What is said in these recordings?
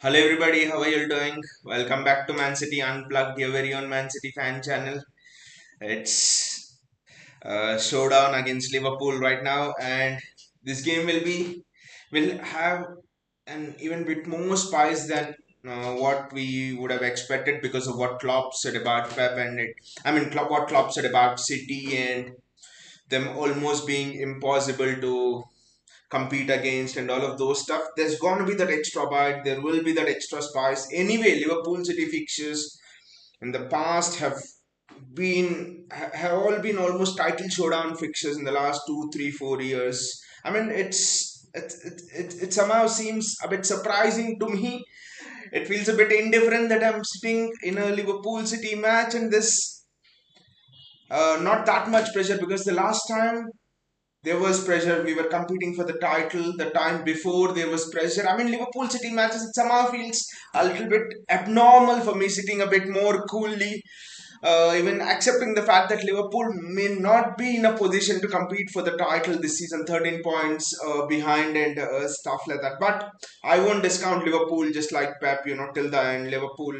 Hello everybody, how are you doing? Welcome back to Man City Unplugged, your very own Man City fan channel. It's a showdown against Liverpool right now, and this game will have an even bit more spice than what we would have expected because of what Klopp said about Pep and what Klopp said about City and them almost being impossible to compete against and all of those stuff. There's going to be that extra bite. There will be that extra spice. Anyway, Liverpool City fixtures in the past have all been almost title showdown fixtures in the last 2, 3, 4 years. I mean, it somehow seems a bit surprising to me. It feels a bit indifferent that I'm sitting in a Liverpool City match and this not that much pressure because the last time there was pressure. We were competing for the title. The time before there was pressure. I mean, Liverpool City matches, it somehow feels a little bit abnormal for me sitting a bit more coolly. Even accepting the fact that Liverpool may not be in a position to compete for the title this season, 13 points behind and stuff like that. But I won't discount Liverpool just like Pep, till the end. Liverpool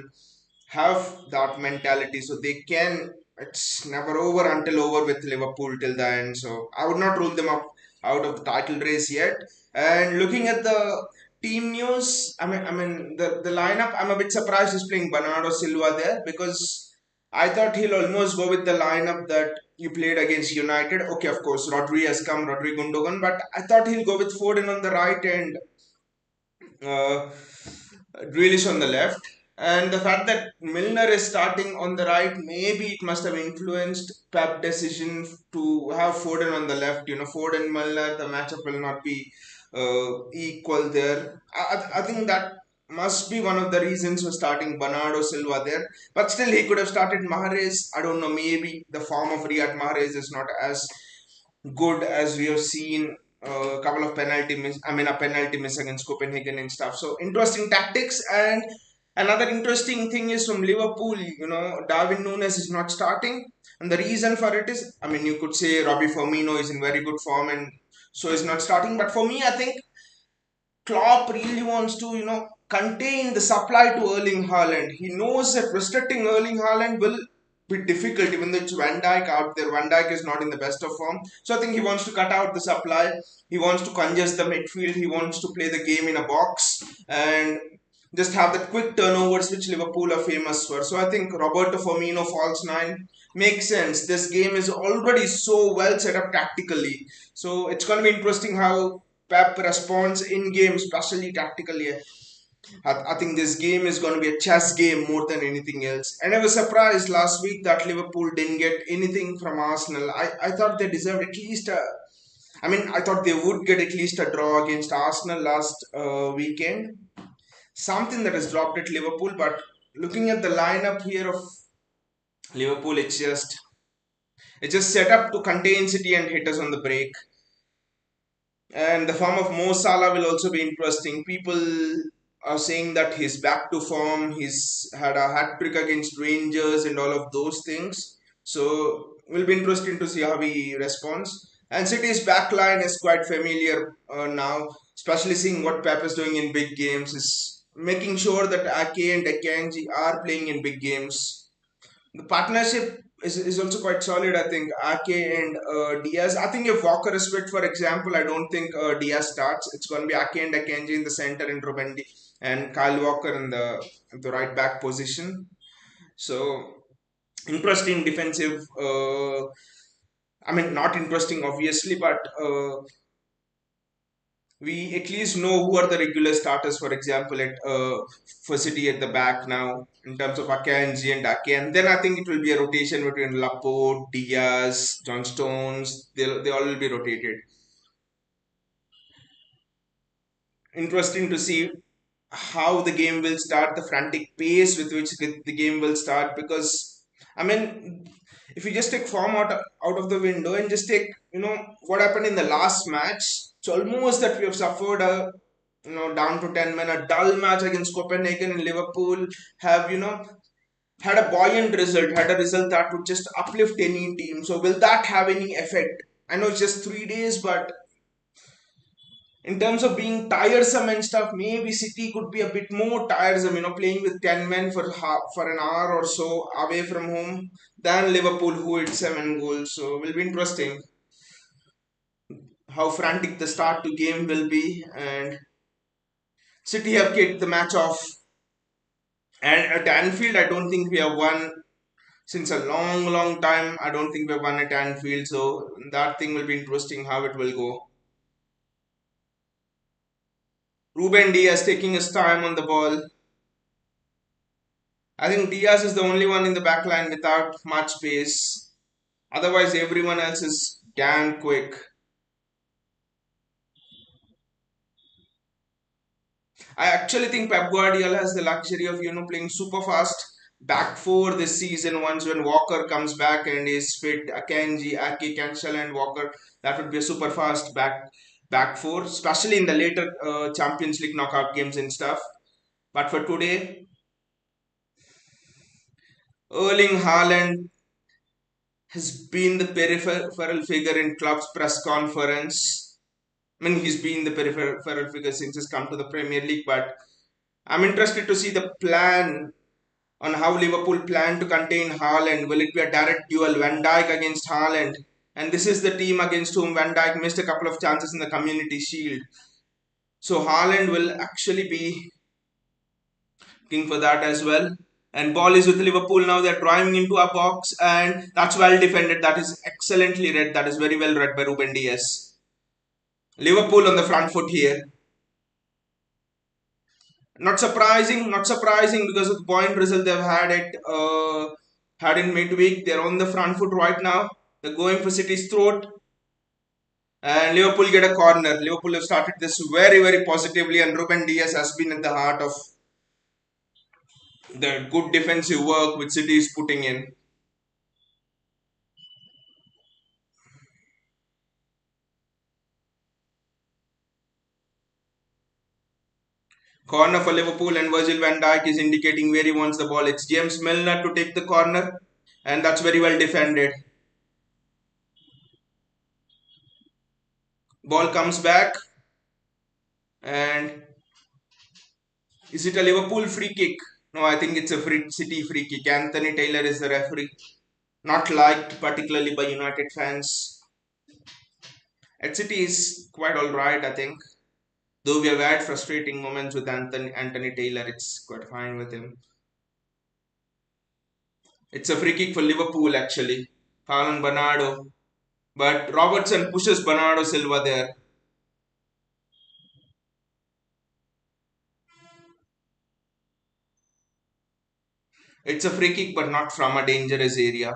have that mentality so they can it's never over until over with Liverpool till the end, so I would not rule them up out of the title race yet. And looking at the team news, the lineup, I'm a bit surprised he's playing Bernardo Silva there because I thought he'll almost go with the lineup that you played against United. Okay, of course Rodri has come, Rodri Gundogan, but I thought he'll go with Foden on the right and uh, Grealish on the left. And the fact that Milner is starting on the right, maybe it must have influenced Pep decision to have Foden on the left. Foden, Milner, the matchup will not be equal there. I think that must be one of the reasons for starting Bernardo Silva there. But still, he could have started Mahrez. I don't know, maybe the form of Riyad Mahrez is not as good as we have seen a couple of a penalty miss against Copenhagen and stuff. So interesting tactics. And another interesting thing is from Liverpool, Darwin Nunes is not starting. And the reason for it is, you could say Robbie Firmino is in very good form and so is not starting. But for me, I think Klopp really wants to, contain the supply to Erling Haaland. He knows that restricting Erling Haaland will be difficult, even though it's Van Dijk out there. Van Dijk is not in the best of form. So I think he wants to cut out the supply. He wants to congest the midfield. He wants to play the game in a box and just have that quick turnovers which Liverpool are famous for. So I think Roberto Firmino false nine makes sense. This game is already so well set up tactically. So it's going to be interesting how Pep responds in game, especially tactically. I think this game is going to be a chess game more than anything else. And I was surprised last week that Liverpool didn't get anything from Arsenal. I thought they deserved at least I thought they would get at least a draw against Arsenal last weekend. Something that has dropped at Liverpool, but looking at the lineup here of Liverpool, it's just set up to contain City and hit us on the break. And the form of Mo Salah will also be interesting. People are saying that he's back to form. He's had a hat trick against Rangers and all of those things. So it will be interesting to see how he responds. And City's back line is quite familiar now, especially seeing what Pep is doing in big games. Is making sure that Ake and Akanji are playing in big games. The partnership is also quite solid. I think Ake and Diaz. I think if Walker is fit, for example, I don't think Diaz starts. It's going to be Ake and Akanji in the center and Rubendi and Kyle Walker in the right back position. So interesting defensive. Not interesting obviously, but we at least know who are the regular starters, for example, at for City at the back now in terms of Akanji and Ake. And then I think it will be a rotation between Laporte, Diaz, John Stones. They all will be rotated. Interesting to see how the game will start, the frantic pace with which the game will start. Because I mean, if you just take form out of the window and just take what happened in the last match, it's almost that we have suffered a down to 10 men a dull match against Copenhagen, and Liverpool have had a buoyant result, had a result that would just uplift any team. So will that have any effect? I know it's just 3 days, but in terms of being tiresome and stuff, maybe City could be a bit more tiresome, playing with 10 men for for an hour or so away from home than Liverpool, who hit 7 goals. So, will be interesting how frantic the start to game will be. And City have kicked the match off. And at Anfield, I don't think we have won since a long, long time. I don't think we've won at Anfield. So, that thing will be interesting how it will go. Ruben Diaz taking his time on the ball. I think Diaz is the only one in the back line without much pace. Otherwise, everyone else is damn quick. I actually think Pep Guardiola has the luxury of playing super fast back four this season. Once when Walker comes back and is fit, Akanji, Ake, Cancel, and Walker, that would be a super fast back four, especially in the later Champions League knockout games and stuff. But for today, Erling Haaland has been the peripheral figure in Klopp's press conference. I mean, he's been the peripheral figure since he's come to the Premier League, but I'm interested to see the plan on how Liverpool plan to contain Haaland. Will it be a direct duel, Van Dijk against Haaland? And this is the team against whom Van Dijk missed a couple of chances in the Community Shield. So Haaland will actually be looking for that as well. And ball is with Liverpool now. They're driving into a box, and that's well defended. That is excellently read. That is very well read by Ruben Diaz. Liverpool on the front foot here. Not surprising because of the point result they've had in midweek. They're on the front foot right now. They're going for City's throat. And Liverpool get a corner. Liverpool have started this very, very positively, and Ruben Diaz has been at the heart of the good defensive work which City is putting in. Corner for Liverpool, and Virgil van Dijk is indicating where he wants the ball. It's James Milner to take the corner, and that's very well defended. Ball comes back, and is it a Liverpool free kick? No, I think it's a City free kick. Anthony Taylor is the referee. Not liked particularly by United fans. At City is quite alright, I think. Though we have had frustrating moments with Anthony Taylor, it's quite fine with him. It's a free kick for Liverpool actually. Fallon Bernardo. But Robertson pushes Bernardo Silva there. It's a free kick but not from a dangerous area.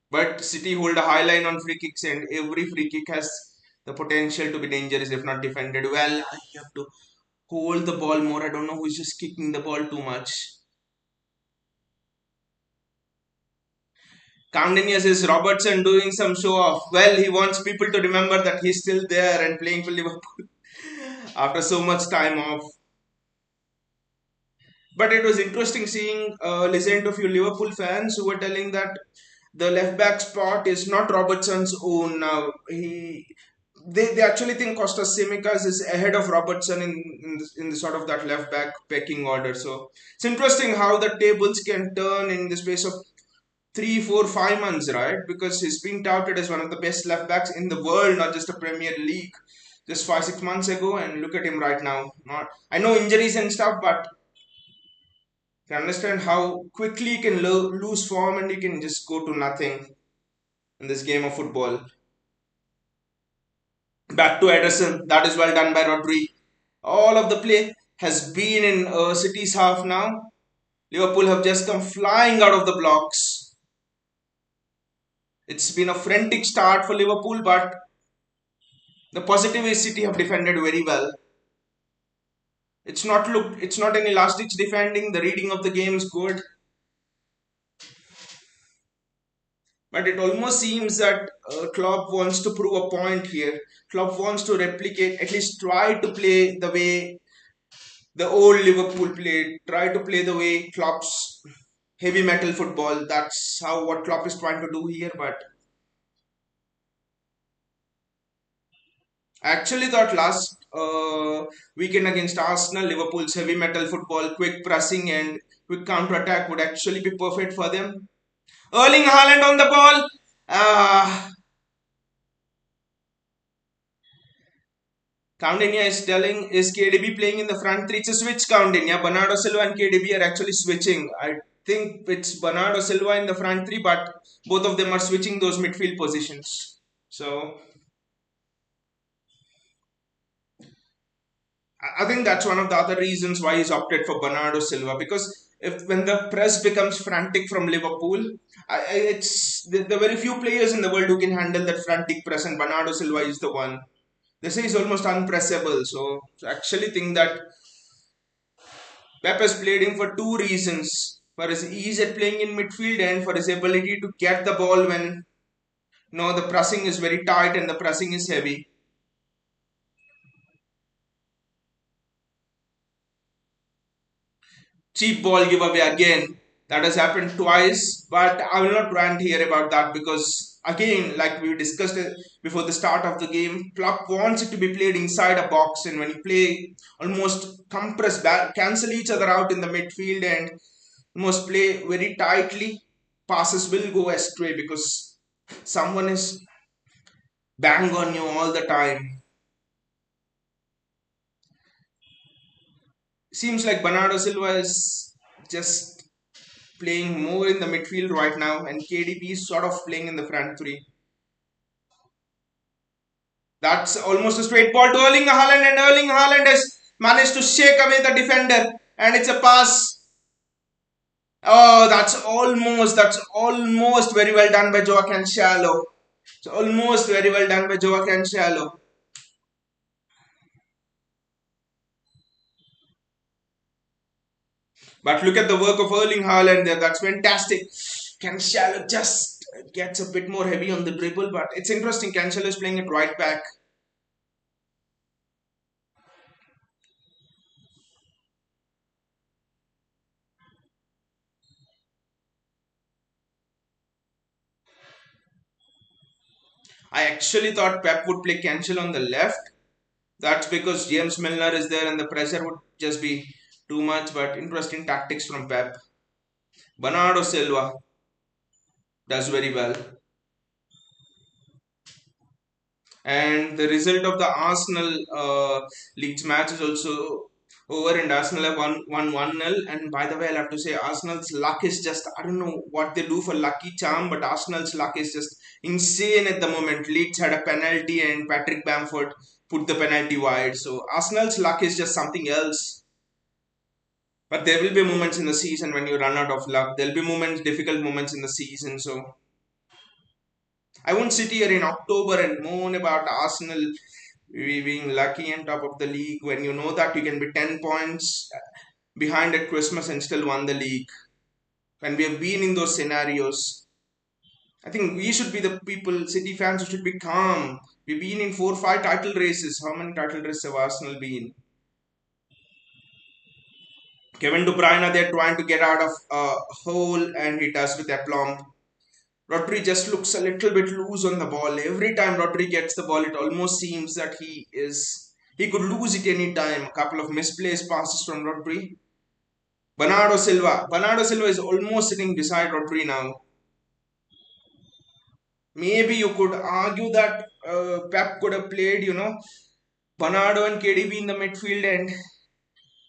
But City hold a high line on free kicks, and every free kick has the potential to be dangerous if not defended well. You have to hold the ball more. I don't know who's just kicking the ball too much. Continuous is Robertson doing some show off. Well, he wants people to remember that he's still there and playing for Liverpool after so much time off. But it was interesting seeing, listening to a few Liverpool fans who were telling that the left back spot is not Robertson's own now. They actually think Costas Tsimikas is ahead of Robertson in the sort of that left back pecking order. So it's interesting how the tables can turn in the space of 3, 4, 5 months, right? Because he's been touted as one of the best left backs in the world, not just a Premier League, just 5, 6 months ago. And look at him right now. Not, I know injuries and stuff, but you understand how quickly you can lose form and you can just go to nothing in this game of football. Back to Ederson. That is well done by Rodri. All of the play has been in City's half now. Liverpool have just come flying out of the blocks. It's been a frantic start for Liverpool, but the positive is City have defended very well. It's not any last ditch defending. The reading of the game is good. But it almost seems that Klopp wants to prove a point here. Klopp wants to replicate, at least try to play the way the old Liverpool played. Try to play the way Klopp's heavy metal football. That's how what Klopp is trying to do here. But I actually thought last weekend against Arsenal, Liverpool's heavy metal football, quick pressing and quick counter attack would actually be perfect for them. Erling Haaland on the ball. Coutinho is telling, is KDB playing in the front three? It's a switch, Coutinho. Bernardo Silva and KDB are actually switching. I think it's Bernardo Silva in the front three, but both of them are switching those midfield positions. So I think that's one of the other reasons why he's opted for Bernardo Silva, because if when the press becomes frantic from Liverpool, it's the very few players in the world who can handle that frantic press, and Bernardo Silva is the one. They say he's almost unpressable. So I actually think that Pep has played him for two reasons: for his ease at playing in midfield and for his ability to get the ball when the pressing is very tight and the pressing is heavy. Cheap ball giveaway again. That has happened twice, but I will not rant here about that because, again, like we discussed it before the start of the game, Klopp wants it to be played inside a box, and when you play almost compress back, cancel each other out in the midfield, and almost play very tightly, passes will go astray because someone is bang on you all the time. Seems like Bernardo Silva is just playing more in the midfield right now, and KDB is sort of playing in the front three. That's almost a straight ball to Erling Haaland, and Erling Haaland has managed to shake away the defender, and it's a pass. Oh, that's almost very well done by Joao Cancelo. It's almost very well done by Joao Cancelo. But look at the work of Erling Haaland there. That's fantastic. Cancelo just gets a bit more heavy on the dribble, but it's interesting. Cancelo is playing it right back. I actually thought Pep would play Cancelo on the left. That's because James Milner is there and the pressure would just be too much. But interesting tactics from Pep. Bernardo Silva does very well. And the result of the Arsenal Leeds match is also over, and Arsenal have won 1-0. And by the way, I'll have to say Arsenal's luck is just, I don't know what they do for lucky charm, but Arsenal's luck is just insane at the moment. Leeds had a penalty and Patrick Bamford put the penalty wide. So Arsenal's luck is just something else. But there will be moments in the season when you run out of luck. There'll be moments, difficult moments in the season. So I won't sit here in October and moan about Arsenal being lucky and top of the league when you know that you can be 10 points behind at Christmas and still won the league. When we have been in those scenarios, I think we should be the people, City fans, who should be calm. We've been in 4 or 5 title races. How many title races have Arsenal been? Kevin De Bruyne, they're trying to get out of a hole and he does with aplomb. Rodri just looks a little bit loose on the ball. Every time Rodri gets the ball, it almost seems that he could lose it any time. A couple of misplaced passes from Rodri. Bernardo Silva. Bernardo Silva is almost sitting beside Rodri now. Maybe you could argue that Pep could have played, Bernardo and KDB in the midfield and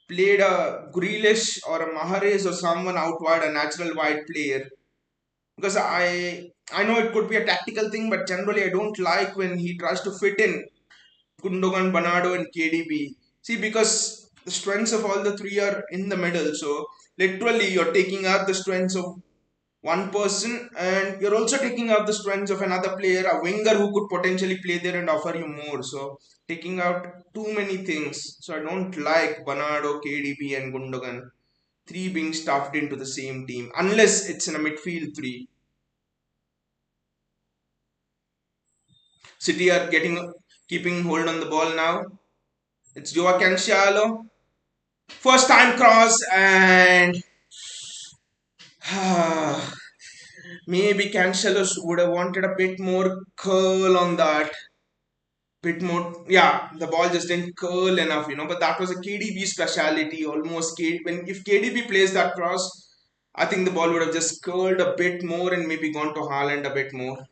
played a Grealish or a Mahrez or someone out wide, a natural wide player. Because I know it could be a tactical thing, but generally I don't like when he tries to fit in Gundogan, Bernardo, and KDB. See, because the strengths of all the three are in the middle, so literally you're taking out the strengths of one person, and you're also taking out the strengths of another player, a winger who could potentially play there and offer you more. So taking out too many things. So I don't like Bernardo, KDB, and Gundogan three being stuffed into the same team unless it's in a midfield three. City are keeping hold on the ball now. It's Joao Cancelo. First time cross, and maybe Cancelo would have wanted a bit more curl on that. bit more. Yeah, the ball just didn't curl enough, But that was a KDB speciality. Almost when if KDB plays that cross, I think the ball would have just curled a bit more and maybe gone to Haaland a bit more.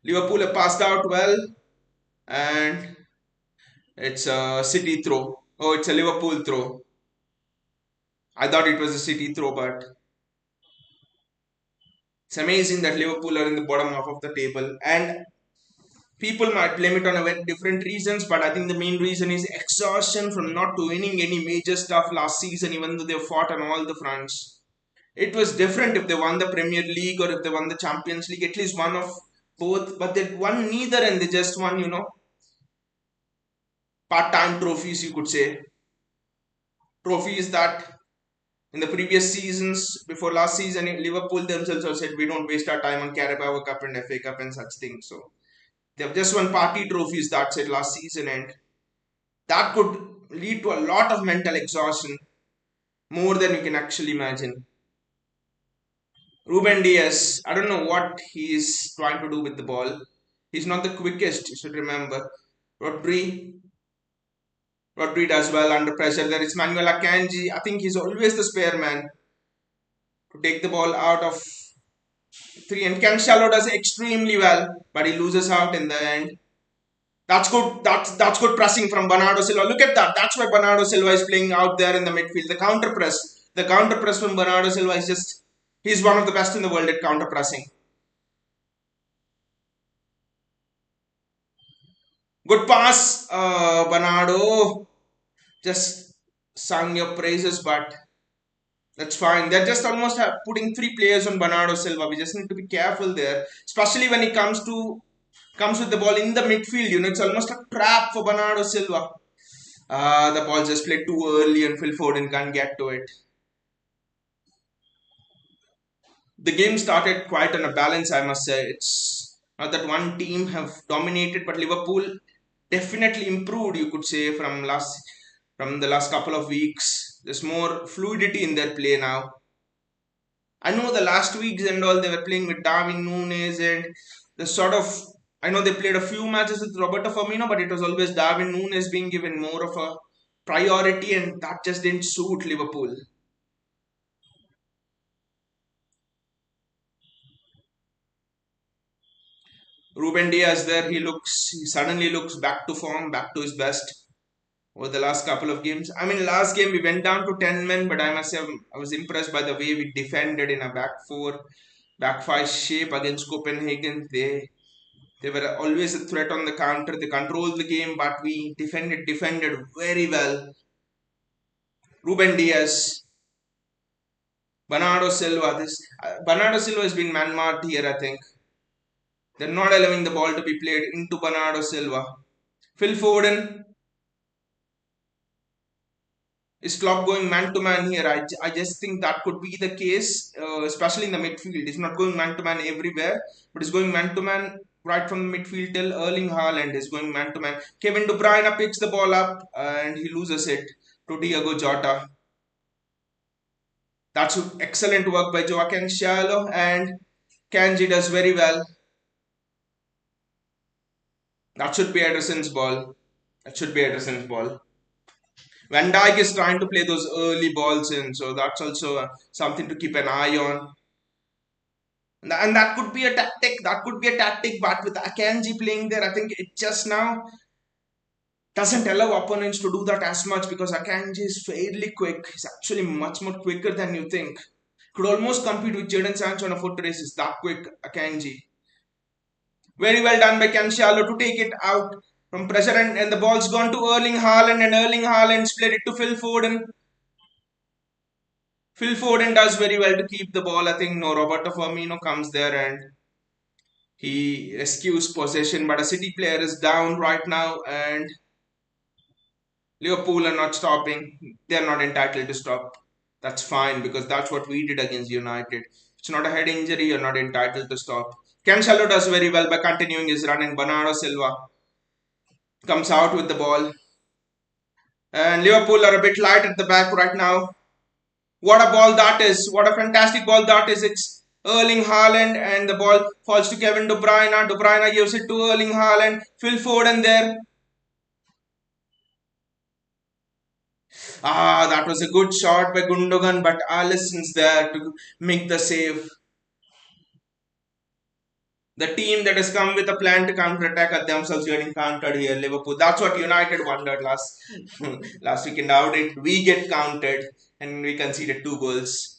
Liverpool have passed out well, and it's a City throw. Oh, it's a Liverpool throw. I thought it was a City throw, but it's amazing that Liverpool are in the bottom half of the table. And people might blame it on a very different reasons, but I think the main reason is exhaustion from not winning any major stuff last season, even though they fought on all the fronts. It was different if they won the Premier League or if they won the Champions League, at least one of both, but they won neither and they just won, part-time trophies, you could say. Trophies that in the previous seasons, before last season, Liverpool themselves have said we don't waste our time on Carabao Cup and FA Cup and such things. So they've just won party trophies, that's it, last season, and that could lead to a lot of mental exhaustion, more than you can actually imagine. Ruben Diaz, I don't know what he is trying to do with the ball. He's not the quickest, you should remember. Rodri, Rodri does well under pressure. There is Manuel Akanji. I think he's always the spare man to take the ball out of three. And Cancelo does extremely well, but he loses out in the end. That's good. That's good pressing from Bernardo Silva. Look at that. That's why Bernardo Silva is playing out there in the midfield. The counter press. The counter press from Bernardo Silva is just. He's one of the best in the world at counter pressing. Good pass, Bernardo. Just sang your praises, but that's fine. They're just almost putting three players on Bernardo Silva. We just need to be careful there, especially when he comes with the ball in the midfield. It's almost a trap for Bernardo Silva. The ball just played too early and Phil Foden can't get to it. The game started quite on a balance, I must say. It's not that one team have dominated, but Liverpool definitely improved, you could say, from the last couple of weeks. There's more fluidity in their play now. I know the last weeks and all they were playing with Darwin Nunes and the sort of I know they played a few matches with Roberto Firmino, but it was always Darwin Nunes being given more of a priority, and that just didn't suit Liverpool. Ruben Diaz there, he suddenly looks back to form, back to his best over the last couple of games. I mean, last game we went down to 10 men, but I must say I was impressed by the way we defended in a back five shape against Copenhagen. They were always a threat on the counter. They controlled the game, but we defended very well. Ruben Diaz, Bernardo Silva. Bernardo Silva has been man-marked here, I think. They're not allowing the ball to be played into Bernardo Silva. Phil Foden, is Klopp going man to man here? I just think that could be the case, especially in the midfield. He's not going man to man everywhere, but he's going man to man right from the midfield till Erling Haaland is going man to man. Kevin De Bruyne picks the ball up and he loses it to Diogo Jota. That's excellent work by Joaquin Shallow, and Kanji does very well. That should be Ederson's ball. That should be Ederson's ball. Van Dijk is trying to play those early balls in, so that's also something to keep an eye on. And that could be a tactic. That could be a tactic, but with Akanji playing there, I think it just now doesn't allow opponents to do that as much because Akanji is fairly quick. He's actually much more quicker than you think. Could almost compete with Jadon Sancho on a foot race. Is that quick, Akanji. Very well done by Cancelo to take it out from pressure, and the ball's gone to Erling Haaland, and Erling Haaland split it to Phil Foden. Phil Foden does very well to keep the ball. I think no Roberto Firmino comes there and he rescues possession, but a City player is down right now, and Liverpool are not stopping. They are not entitled to stop. That's fine because that's what we did against United. It's not a head injury. You're not entitled to stop. Cancelo does very well by continuing his run, and Bernardo Silva comes out with the ball. And Liverpool are a bit light at the back right now. What a ball that is. What a fantastic ball that is. It's Erling Haaland, and the ball falls to Kevin De Bruyne. De Bruyne gives it to Erling Haaland. Phil Foden there. Ah, that was a good shot by Gundogan, but Alisson's there to make the save. The team that has come with a plan to counter-attack at themselves getting countered here, Liverpool. That's what United wondered last last weekend. How did we get countered and we conceded 2 goals?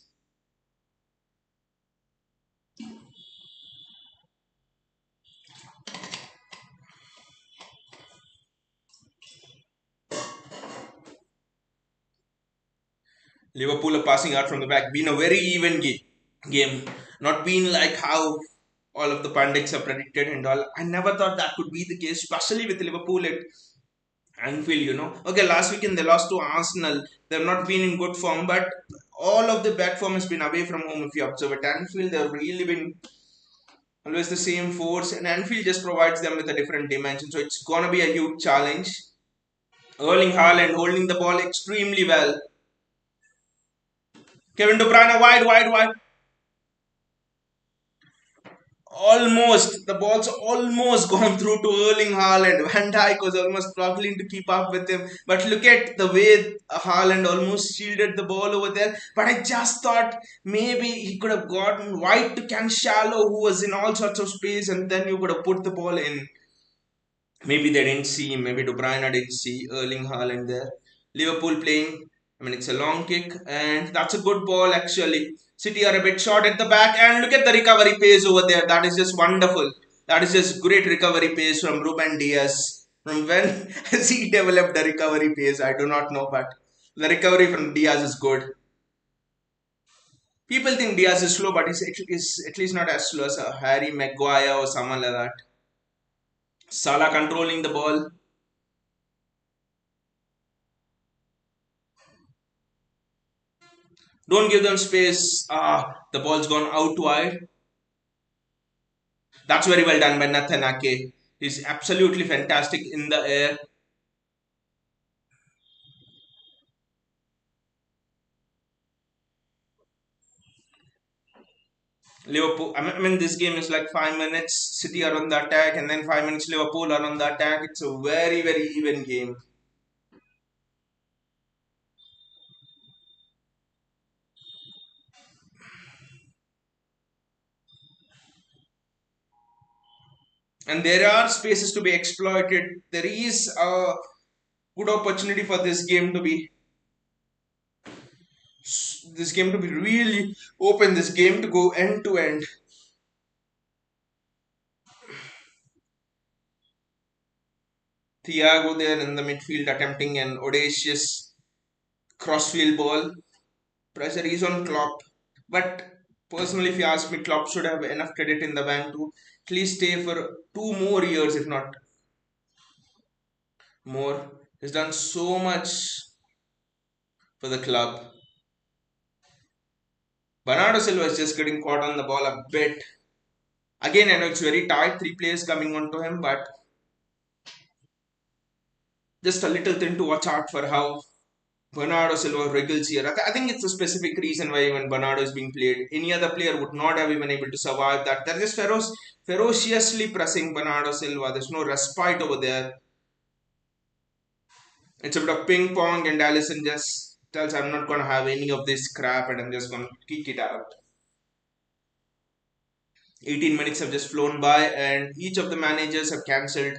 Liverpool are passing out from the back. Been a very even game. Not been like how all of the pundits have predicted and all. I never thought that could be the case, especially with Liverpool at Anfield. Okay, last weekend they lost to Arsenal. They've not been in good form, but all of the bad form has been away from home. If you observe at Anfield, they've really been always the same force, and Anfield just provides them with a different dimension. So it's gonna be a huge challenge. Erling Haaland holding the ball extremely well. Kevin De Bruyne wide, wide, wide. Almost the ball's almost gone through to Erling Haaland. Van Dijk was almost struggling to keep up with him. But look at the way Haaland almost shielded the ball over there. But I just thought maybe he could have gotten wide to Cancelo, who was in all sorts of space, and then you could have put the ball in. Maybe they didn't see him. Maybe De Bruyne didn't see Erling Haaland there. Liverpool playing. I mean, it's a long kick, and that's a good ball actually. City are a bit short at the back, and look at the recovery pace over there. That is just wonderful. That is just great recovery pace from Ruben Diaz. From when has he developed the recovery pace? I do not know, but the recovery from Diaz is good. People think Diaz is slow, but he's at least not as slow as Harry Maguire or someone like that. Salah controlling the ball. Don't give them space. The ball's gone out wide. That's very well done by Nathan Ake. He's absolutely fantastic in the air. Liverpool, I mean, this game is like 5 minutes. City are on the attack, and then 5 minutes Liverpool are on the attack. It's a very, very even game. And there are spaces to be exploited. There is a good opportunity for this game to be really open. This game to go end to end. Thiago there in the midfield attempting an audacious crossfield ball. Pressure is on Klopp. But personally, if you ask me, Klopp should have enough credit in the bank to at least stay for 2 more years, if not more. He's done so much for the club. Bernardo Silva is just getting caught on the ball a bit. Again, I know it's very tight, 3 players coming onto him, but just a little thing to watch out for how Bernardo Silva wriggles here. I think it's a specific reason why even Bernardo is being played. Any other player would not have been able to survive that. They're just ferociously pressing Bernardo Silva. There's no respite over there. It's a bit of ping pong, and Allison just tells, I'm not going to have any of this crap and I'm just going to kick it out. 18 minutes have just flown by, and each of the managers have cancelled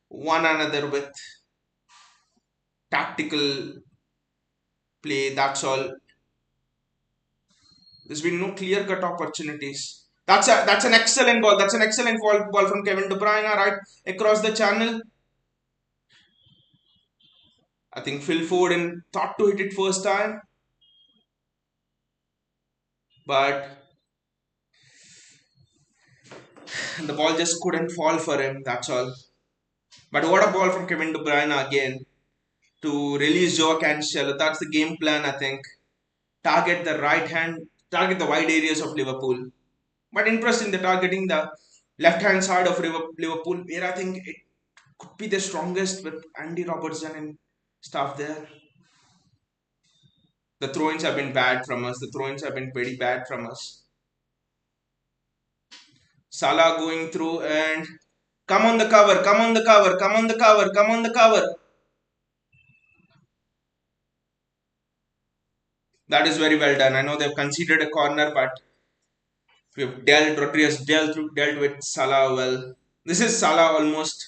one another with tactical play. That's all. There's been no clear cut opportunities. That's an excellent ball. That's an excellent ball from Kevin De Bruyne right across the channel. I think Phil Foden thought to hit it first time, but the ball just couldn't fall for him. That's all. But what a ball from Kevin De Bruyne again to release Joe Cancelo. That's the game plan, I think. Target the wide areas of Liverpool. But interesting, the targeting the left hand side of Liverpool, where I think it could be the strongest with Andy Robertson and stuff there. The throw ins have been bad from us. The throw ins have been pretty bad from us. Salah going through and come on the cover, come on the cover, come on the cover, come on the cover. That is very well done. I know they've conceded a corner, but we've Rodriguez dealt with Salah well. This is Salah almost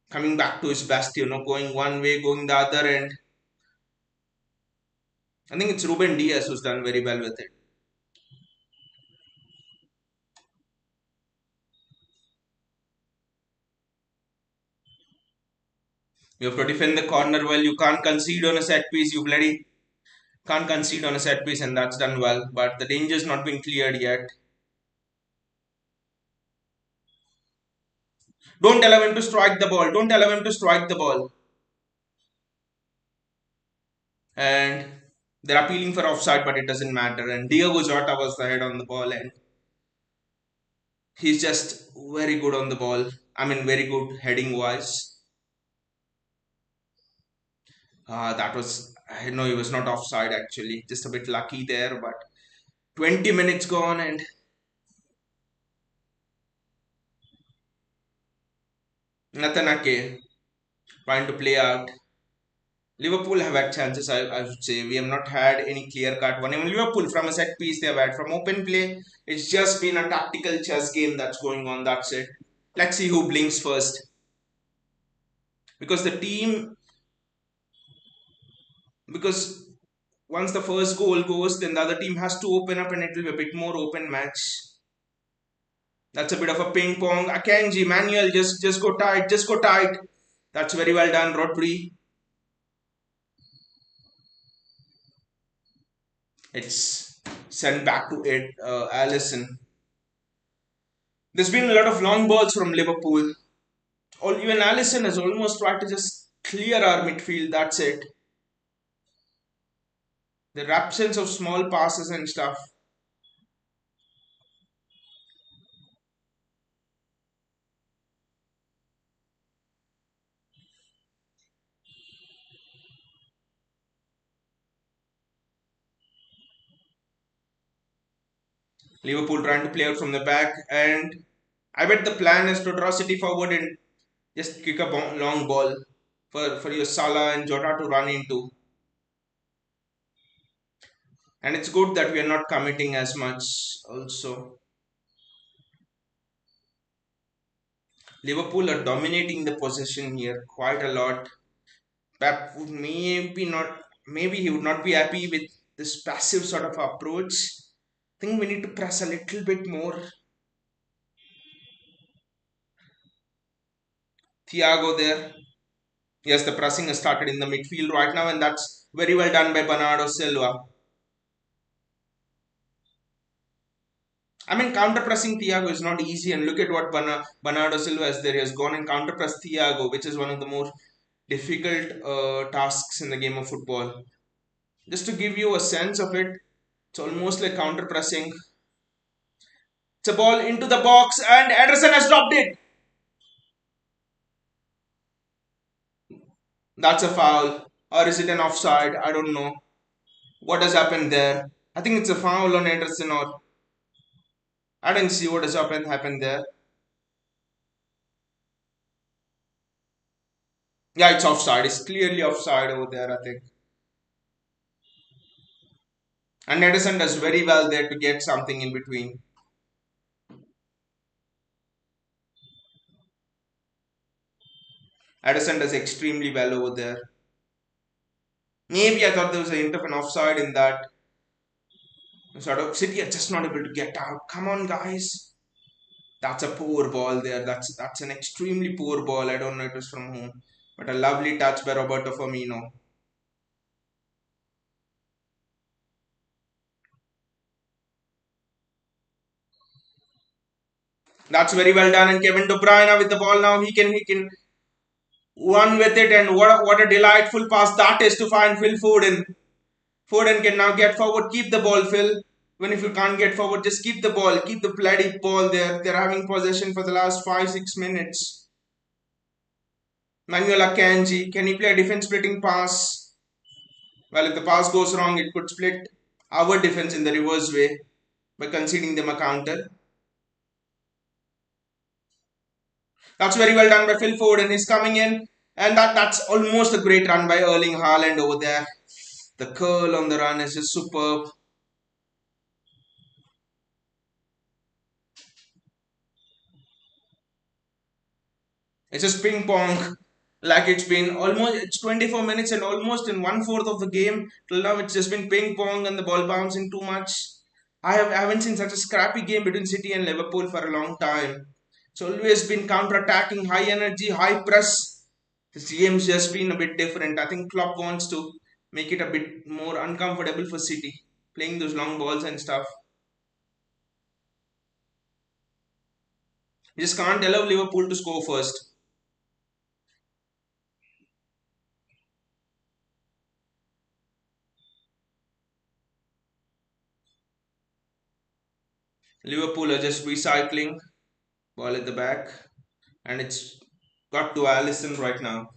coming back to his best, going one way, going the other, and I think it's Ruben Diaz who's done very well with it. You have to defend the corner well. You can't concede on a set piece. You bloody can't concede on a set piece, and that's done well. But the danger's not been cleared yet. Don't allow him to strike the ball. Don't allow him to strike the ball. And they're appealing for offside, but it doesn't matter. And Diego Jota was the head on the ball, and he's just very good on the ball. I mean, very good heading wise. That was, I know he was not offside actually, just a bit lucky there. But 20 minutes gone, and Nathan Ake trying to play out. Liverpool have had chances, I would say. We have not had any clear cut one. Even Liverpool, from a set piece, they have had. From open play, it's just been a tactical chess game that's going on. That's it. Let's see who blinks first. Because the team, because once the first goal goes, then the other team has to open up and it will be a bit more open match. That's a bit of a ping pong. Akanji, Manuel, just go tight, just go tight. That's very well done, Rodri. It's sent back to it, Allison. There's been a lot of long balls from Liverpool. Even Allison has almost tried to just clear our midfield. That's it. The absence of small passes and stuff. Liverpool trying to play out from the back, and I bet the plan is to draw City forward and just kick a long ball for your Salah and Jota to run into. And it's good that we are not committing as much also. Liverpool are dominating the possession here quite a lot. Pep would maybe he would not be happy with this passive sort of approach. I think we need to press a little bit more. Thiago there. Yes, the pressing has started in the midfield right now, and that's very well done by Bernardo Silva. I mean, counter pressing Thiago is not easy, and look at what Bernardo Silva has there. He has gone and counter pressed Thiago, which is one of the more difficult tasks in the game of football. Just to give you a sense of it, it's almost like counter pressing. It's a ball into the box, and Ederson has dropped it. That's a foul, or is it an offside? I don't know. What has happened there? I think it's a foul on Ederson, or I didn't see what has happened there. Yeah, it's offside. It's clearly offside over there, I think. And Ederson does very well there to get something in between. Ederson does extremely well over there. Maybe I thought there was a hint of an offside in that. Sort of City are just not able to get out. Come on, guys. That's a poor ball there. That's an extremely poor ball. I don't know it was from whom. But a lovely touch by Roberto Firmino. That's very well done. And Kevin De Bruyne with the ball now. He can run with it. And what a delightful pass that is to find Phil Foden. Foden can now get forward. Keep the ball, Phil. When if you can't get forward, just keep the ball. Keep the bloody ball there. They're having possession for the last 5-6 minutes. Manuel Akanji. Can he play a defense splitting pass? Well, if the pass goes wrong, it could split our defense in the reverse way. by conceding them a counter. That's very well done by Phil Foden. He's coming in, and that's almost a great run by Erling Haaland over there. The curl on the run is just superb. It's just ping pong. Like it's 24 minutes and almost in one fourth of the game. Till now, it's just been ping pong and the ball bouncing too much. I haven't seen such a scrappy game between City and Liverpool for a long time. It's always been counter attacking, high energy, high press. This game's just been a bit different. I think Klopp wants to make it a bit more uncomfortable for City, playing those long balls and stuff. You just can't allow Liverpool to score first. Liverpool are just recycling ball at the back, and it's got to Allison right now.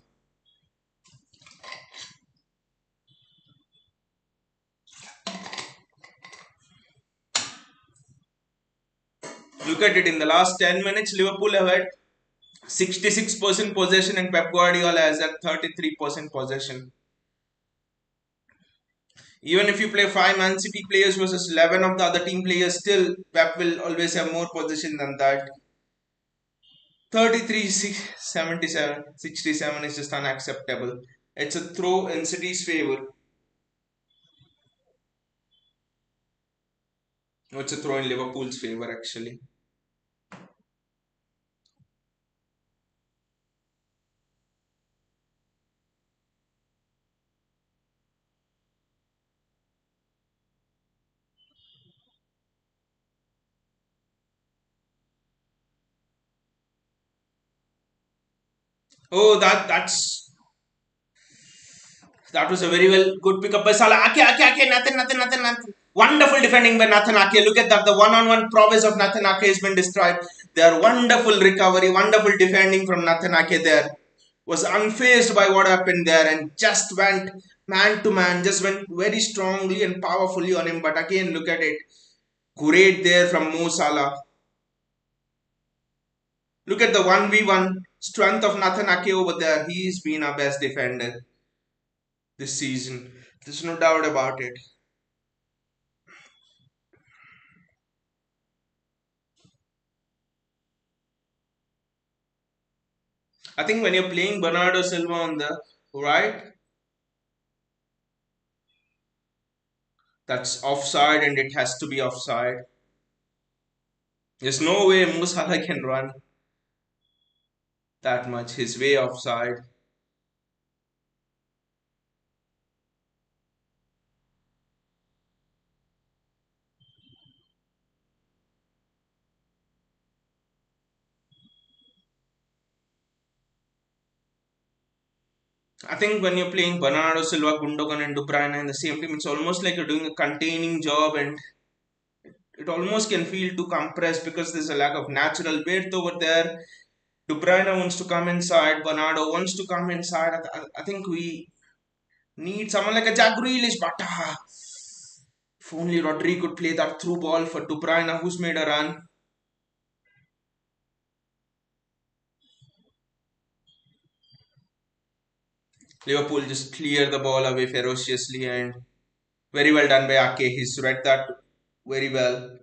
Look at it, in the last 10 minutes, Liverpool have had 66% possession and Pep Guardiola has had 33% possession. Even if you play 5 Man City players versus 11 of the other team players, still Pep will always have more possession than that. 33 77 67 is just unacceptable. It's a throw in City's favour. No, it's a throw in Liverpool's favour actually. Oh, that was a very well good pickup by Salah. Ake, nothing. Wonderful defending by Nathan Ake. Look at that. The one-on-one prowess of Nathan Ake has been destroyed. Their wonderful recovery, wonderful defending from Nathan Ake there. Was unfazed by what happened there and just went man to man, just went very strongly and powerfully on him. But again, look at it. Great there from Mo Salah. Look at the 1v1 strength of Nathan Ake over there. He's been our best defender this season. There's no doubt about it. I think when you're playing Bernardo Silva on the right, that's offside and it has to be offside. There's no way Mo Salah can run that much. His way offside. I think when you're playing Bernardo Silva, Gundogan, and De Bruyne in the same team, it's almost like you're doing a containing job, and it almost can feel too compressed because there's a lack of natural width over there. De Bruyne wants to come inside, Bernardo wants to come inside. I think we need someone like a Jack Grealish, but if only Rodri could play that through ball for De Bruyne, who's made a run. Liverpool just clear the ball away ferociously and very well done by Ake. He's read that very well.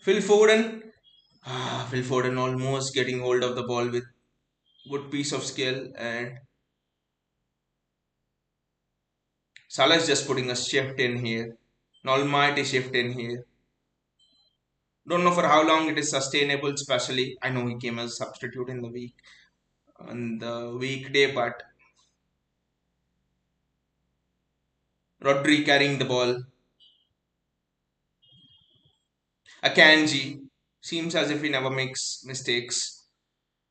Phil Foden. Phil Foden almost getting hold of the ball with good piece of skill, and Salah is just putting a shift in here. An almighty shift in here. Don't know for how long it is sustainable, especially I know he came as a substitute in the week on the weekday, but Rodri carrying the ball. Akanji seems as if he never makes mistakes.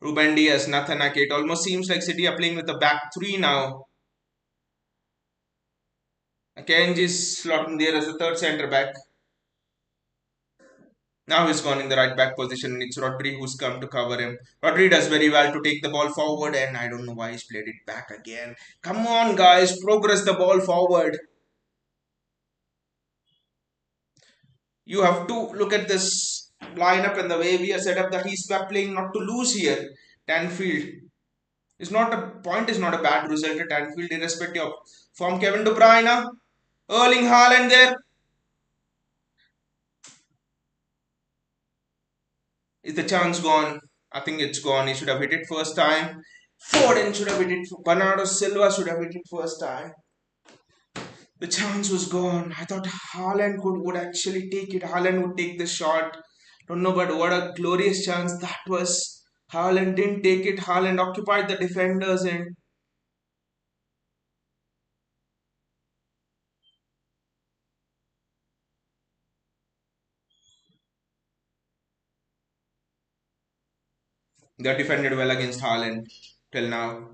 Ruben Diaz, Nathan Ake. It almost seems like City are playing with a back three now. Akanji is slotting there as a third centre back. Now he's gone in the right back position and it's Rodri who's come to cover him. Rodri does very well to take the ball forward and I don't know why he's played it back again. Come on guys, progress the ball forward. You have to look at this lineup and the way we are set up that he's playing not to lose here. Tanfield is not a point, is not a bad result at Anfield, irrespective of from Kevin De Bruyne, Erling Haaland there. Is the chance gone? I think it's gone. He should have hit it first time. Foden should have hit it. Bernardo Silva should have hit it first time. The chance was gone. I thought Haaland would actually take it. Haaland would take the shot. Don't know, but what a glorious chance that was. Haaland didn't take it. Haaland occupied the defenders and they defended well against Haaland till now.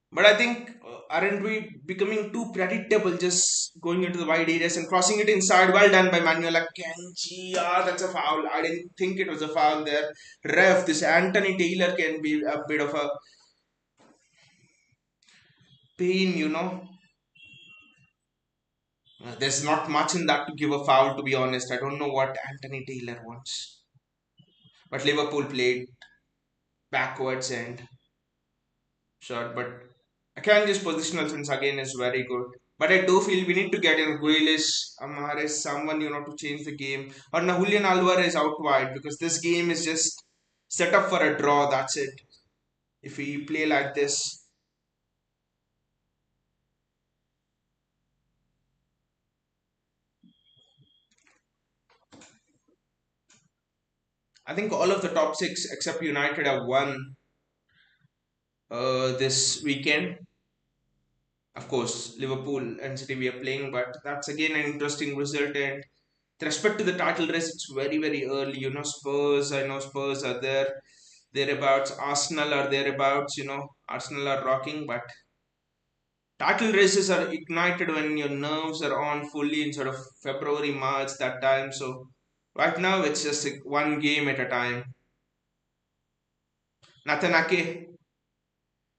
But I think aren't we becoming too predictable, just going into the wide areas and crossing it inside? Well done by Manuel Akanji. Ah, that's a foul. I didn't think it was a foul there. Ref, this Anthony Taylor can be a bit of a pain. There's not much in that to give a foul, to be honest. I don't know what Anthony Taylor wants. But Liverpool played backwards and shot. But Akanji's positional sense again is very good. But I do feel we need to get in Grealish, Amares, someone, to change the game. Or Julian Alvarez out wide because this game is just set up for a draw. That's it. If we play like this, I think all of the top six except United have won this weekend. Of course, Liverpool and City we are playing, but that's again an interesting result. And with respect to the title race, it's very, very early. Spurs, I know Spurs are there, thereabouts. Arsenal are thereabouts. Arsenal are rocking, but title races are ignited when your nerves are on fully in sort of February, March, that time. So right now, it's just like one game at a time. Nathan Ake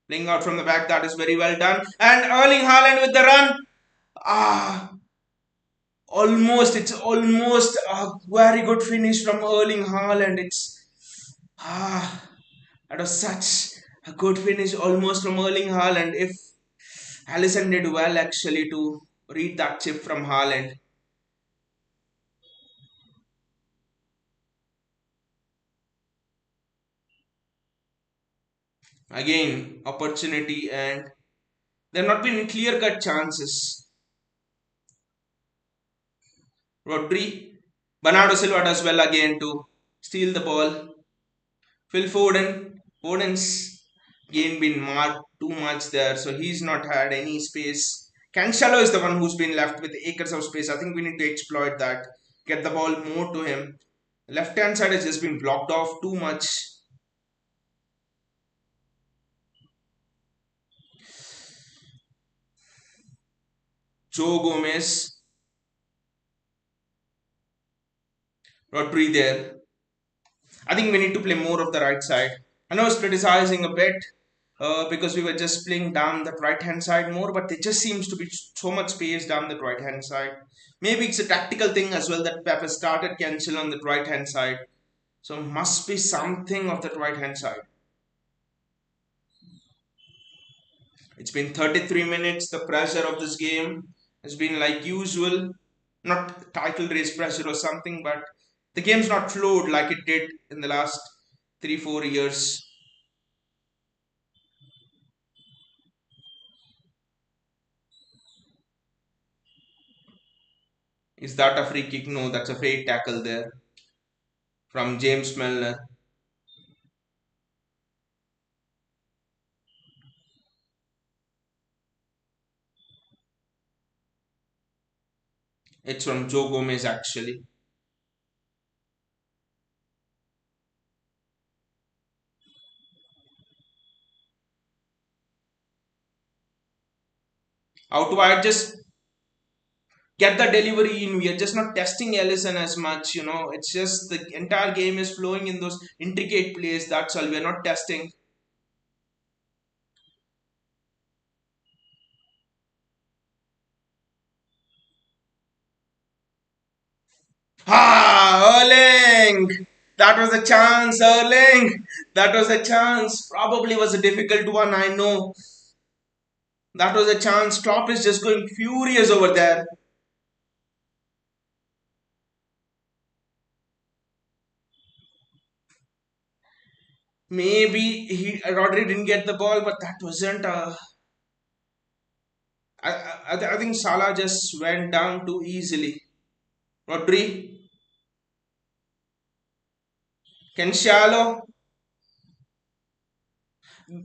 playing out from the back, that is very well done. And Erling Haaland with the run. Ah, it's almost a very good finish from Erling Haaland. That was such a good finish almost from Erling Haaland. If Allison did well actually to read that chip from Haaland. Again, opportunity and there have not been clear cut chances. Rodri, Bernardo Silva does well again to steal the ball. Phil Foden's game been marked too much there, so he's not had any space. Cancelo is the one who's been left with acres of space. I think we need to exploit that, get the ball more to him. Left hand side has just been blocked off too much. Joe Gomez, Rodri there. I think we need to play more of the right side. I know I was criticizing a bit because we were just playing down the right hand side more, but there just seems to be so much space down the right hand side. Maybe it's a tactical thing as well that Pep started cancel on the right hand side. So must be something of that right hand side. It's been 33 minutes. The pressure of this game has been like usual. Not title race pressure or something, but the game's not flowed like it did in the last 3 4 years. Is that a free kick? No, that's a fake tackle there from James Milner. It's from Joe Gomez actually. Out wide, just get the delivery in. We are just not testing Ellison as much. It's just the entire game is flowing in those intricate plays. That's all. We are not testing. Ah, Erling! That was a chance, Erling! That was a chance. Probably was a difficult one, I know. That was a chance. Klopp is just going furious over there. Maybe Rodri didn't get the ball, but that wasn't. I think Salah just went down too easily. Rodri, Ken Shallow,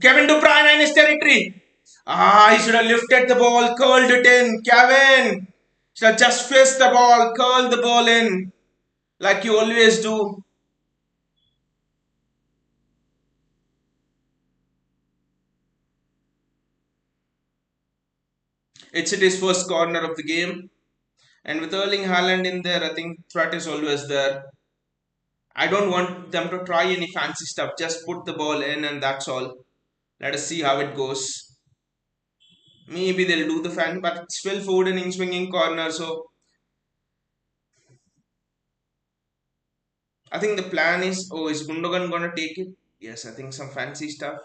Kevin De Bruyne in his territory. Ah, he should have lifted the ball, curled it in. Kevin should have just fist the ball, curled the ball in, like you always do. It's his first corner of the game, and with Erling Haaland in there, I think threat is always there. I don't want them to try any fancy stuff. Just put the ball in, and that's all. Let us see how it goes. Maybe they'll do the fan, but it's Phil Foden in swinging corner, so I think the plan is, oh, is Gundogan gonna take it? Yes, I think some fancy stuff.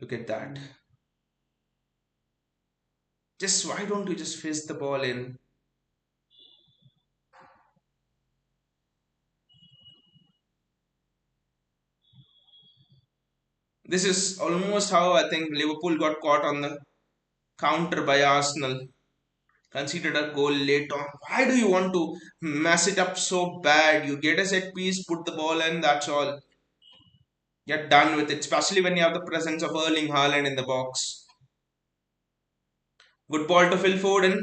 Look at that. Just why don't you just fist the ball in? This is almost how I think Liverpool got caught on the counter by Arsenal. Conceded a goal late on. Why do you want to mess it up so bad? You get a set piece, put the ball in, that's all. Get done with it, especially when you have the presence of Erling Haaland in the box. Good ball to Phil Foden.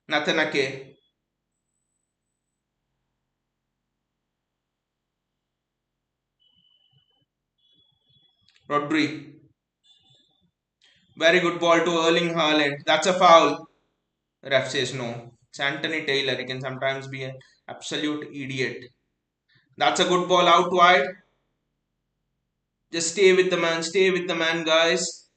Nathan Ake. Rodri. Very good ball to Erling Haaland. That's a foul. Ref says no. It's Anthony Taylor. He can sometimes be an absolute idiot. That's a good ball out wide. Just stay with the man. Stay with the man, guys.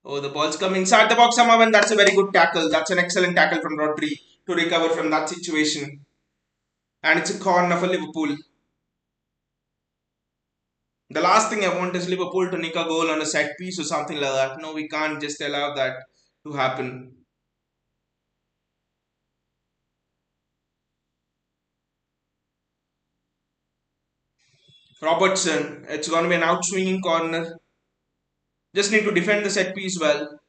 Oh, the ball's come inside the box somehow, and that's a very good tackle. That's an excellent tackle from Rodri to recover from that situation. And it's a corner for Liverpool. The last thing I want is Liverpool to nick a goal on a set piece or something like that. No, we can't just allow that to happen. Robertson, it's going to be an outswinging corner. Just need to defend the set piece well.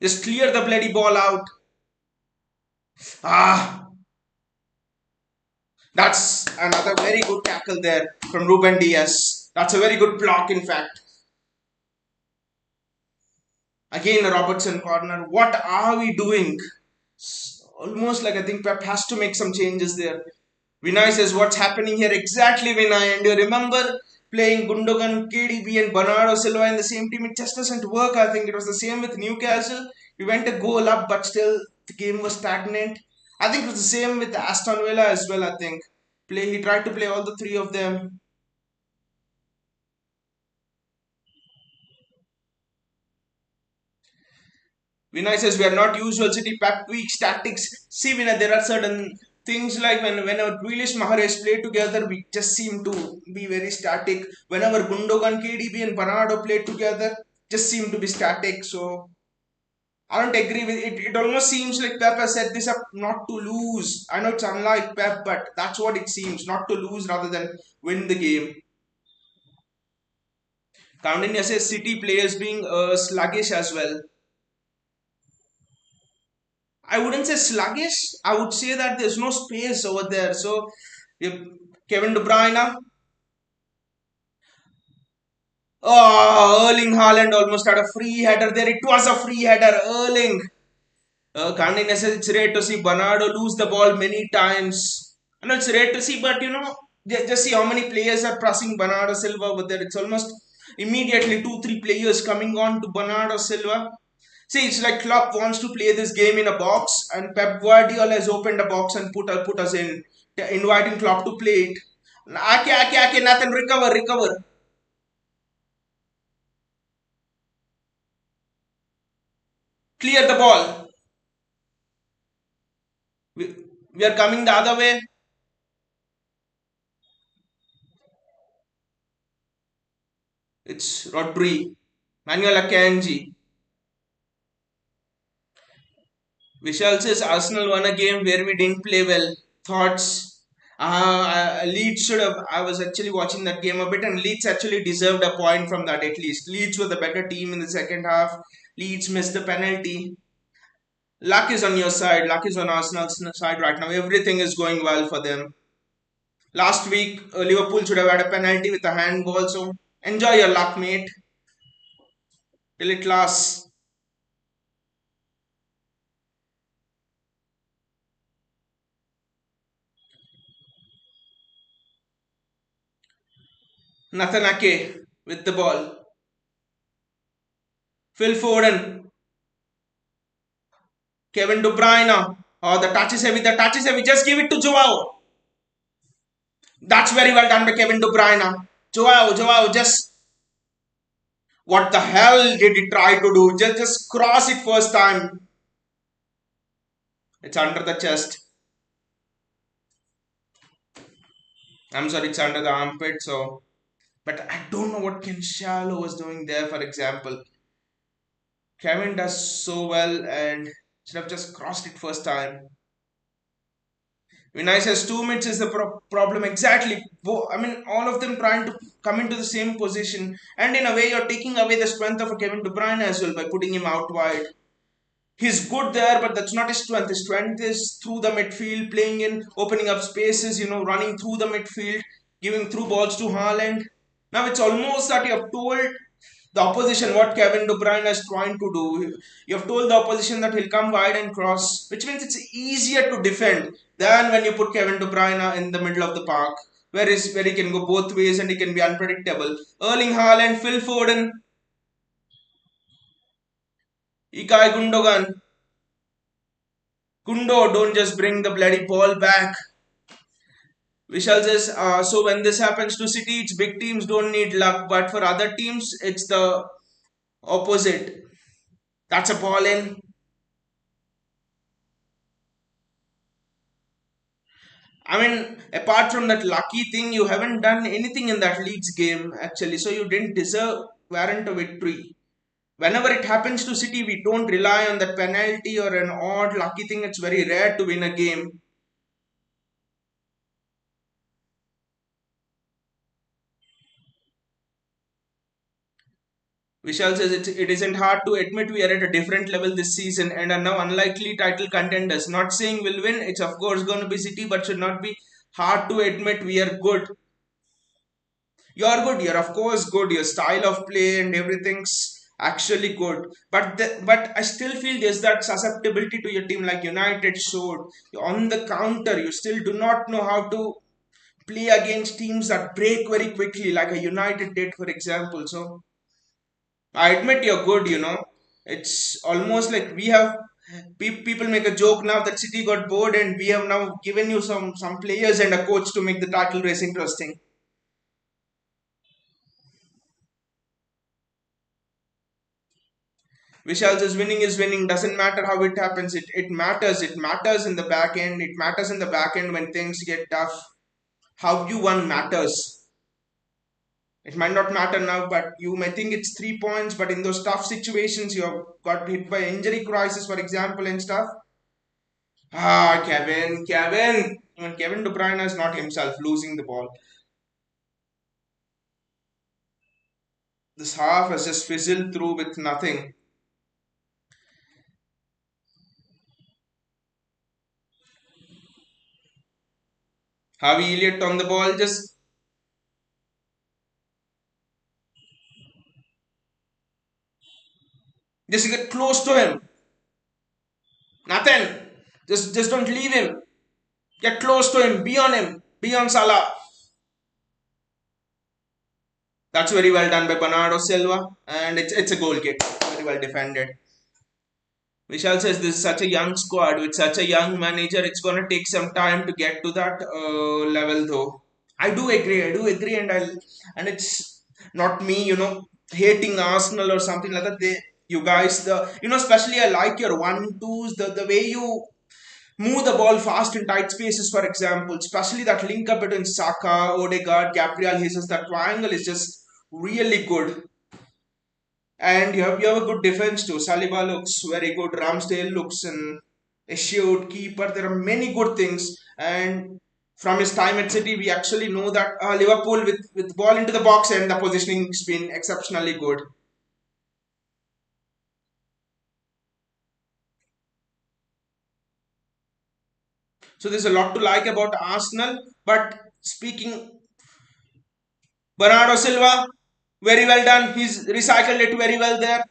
Just clear the bloody ball out. Ah, that's another very good tackle there from Ruben Diaz. That's a very good block, in fact. Again, a Robertson corner. What are we doing? Almost like I think Pep has to make some changes there. Vinay says, what's happening here exactly, Vinay? And you remember playing Gundogan, KDB, and Bernardo Silva in the same team? It just doesn't work. I think it was the same with Newcastle. We went a goal up, but still the game was stagnant. I think it was the same with Aston Villa as well. I think he tried to play all the three of them. Vinay says we are not usual City Pep tweaks tactics. See, Vinay, there are certain things like whenever Grealish Mahrez play together, we just seem to be very static. Whenever Gundogan, KDB, and Bernardo play together, just seem to be static. So I don't agree with it. It almost seems like Pep has set this up not to lose. I know it's unlike Pep, but that's what it seems. Not to lose rather than win the game. Counting says City players being sluggish as well. I wouldn't say sluggish. I would say that there's no space over there. So, if Kevin De Bruyne, oh, Erling Haaland almost had a free header there. It was a free header. Erling. Kandina says it's rare to see Bernardo lose the ball many times. I know it's rare to see, but just see how many players are pressing Bernardo Silva over there. It's almost immediately two, three players coming on to Bernardo Silva. See, it's like Klopp wants to play this game in a box, and Pep Guardiola has opened a box and put us in, inviting Klopp to play it. Ake, Nathan, recover, recover. Clear the ball. We, we are coming the other way. It's Rodri. Manuel Akanji. Vishal says Arsenal won a game where we didn't play well. Thoughts? Leeds should have. I was actually watching that game a bit, and Leeds actually deserved a point from that at least. Leeds were the better team in the second half. Leeds missed the penalty. Luck is on your side. Luck is on Arsenal's side right now. Everything is going well for them. Last week, Liverpool should have had a penalty with a handball. So enjoy your luck, mate. Till it lasts. Nathan Ake with the ball. Phil Foden. Kevin De Bruyne. Oh, the touch is heavy. The touch is heavy. Just give it to Joao. That's very well done by Kevin De Bruyne. Joao, just what the hell did he try to do? Just cross it first time. It's under the chest. I'm sorry, it's under the armpit. So, but I don't know what Ken Shallow was doing there. For example, Kevin does so well and should have just crossed it first time. Vinay says 2 minutes is the problem. Exactly. I mean, all of them trying to come into the same position, and in a way, you're taking away the strength of a Kevin De Bruyne as well by putting him out wide. He's good there, but that's not his strength. His strength is through the midfield, playing in, opening up spaces, running through the midfield, giving through balls to Haaland. Now it's almost that you have told the opposition what Kevin De Bruyne is trying to do. You have told the opposition that he'll come wide and cross, which means it's easier to defend than when you put Kevin De Bruyne in the middle of the park, where he can go both ways and he can be unpredictable. Erling Haaland, Phil Foden, Ikai Gundogan. Kundo, don't just bring the bloody ball back. Vishal says, so when this happens to City, it's big teams don't need luck, but for other teams, it's the opposite. That's a ball in. I mean, apart from that lucky thing, you haven't done anything in that Leeds game actually, so you didn't deserve warrant a victory. Whenever it happens to City, we don't rely on that penalty or an odd lucky thing. It's very rare to win a game. Vishal says it isn't hard to admit we are at a different level this season and are now unlikely title contenders. Not saying we'll win, it's of course going to be City, but should not be hard to admit we are good. You're good, you're of course good, your style of play and everything's actually good. But I still feel there's that susceptibility to your team like United showed. On the counter, you still do not know how to play against teams that break very quickly, like a United did, for example. So I admit you're good. It's almost like we have people make a joke now that City got bored and we have now given you some players and a coach to make the title race interesting. Vishal says winning is winning, doesn't matter how it happens. It matters. It matters in the back end. It matters in the back end when things get tough. How you won matters. It might not matter now, but you may think it's 3 points, but in those tough situations you have got hit by injury crisis, for example, and stuff. Kevin. Even Kevin De Bruyne is not himself losing the ball. This half has just fizzled through with nothing. Harvey Elliott on the ball, just get close to him. Nothing. Just don't leave him. Get close to him. Be on him. Be on Salah. That's very well done by Bernardo Silva, and it's a goal kick. Very well defended. Vishal says this is such a young squad with such a young manager. It's gonna take some time to get to that level, though. I do agree. I do agree, and it's not me, hating Arsenal or something like that. You guys, especially I like your one twos, the way you move the ball fast in tight spaces, for example, especially that link up between Saka, Odegaard, Gabriel Jesus. That triangle is just really good. And you have a good defense too. Saliba looks very good. Ramsdale looks an assured keeper. There are many good things. And from his time at City, we actually know that Liverpool with ball into the box and the positioning has been exceptionally good. So there's a lot to like about Arsenal. But speaking, Bernardo Silva, very well done. He's recycled it very well there.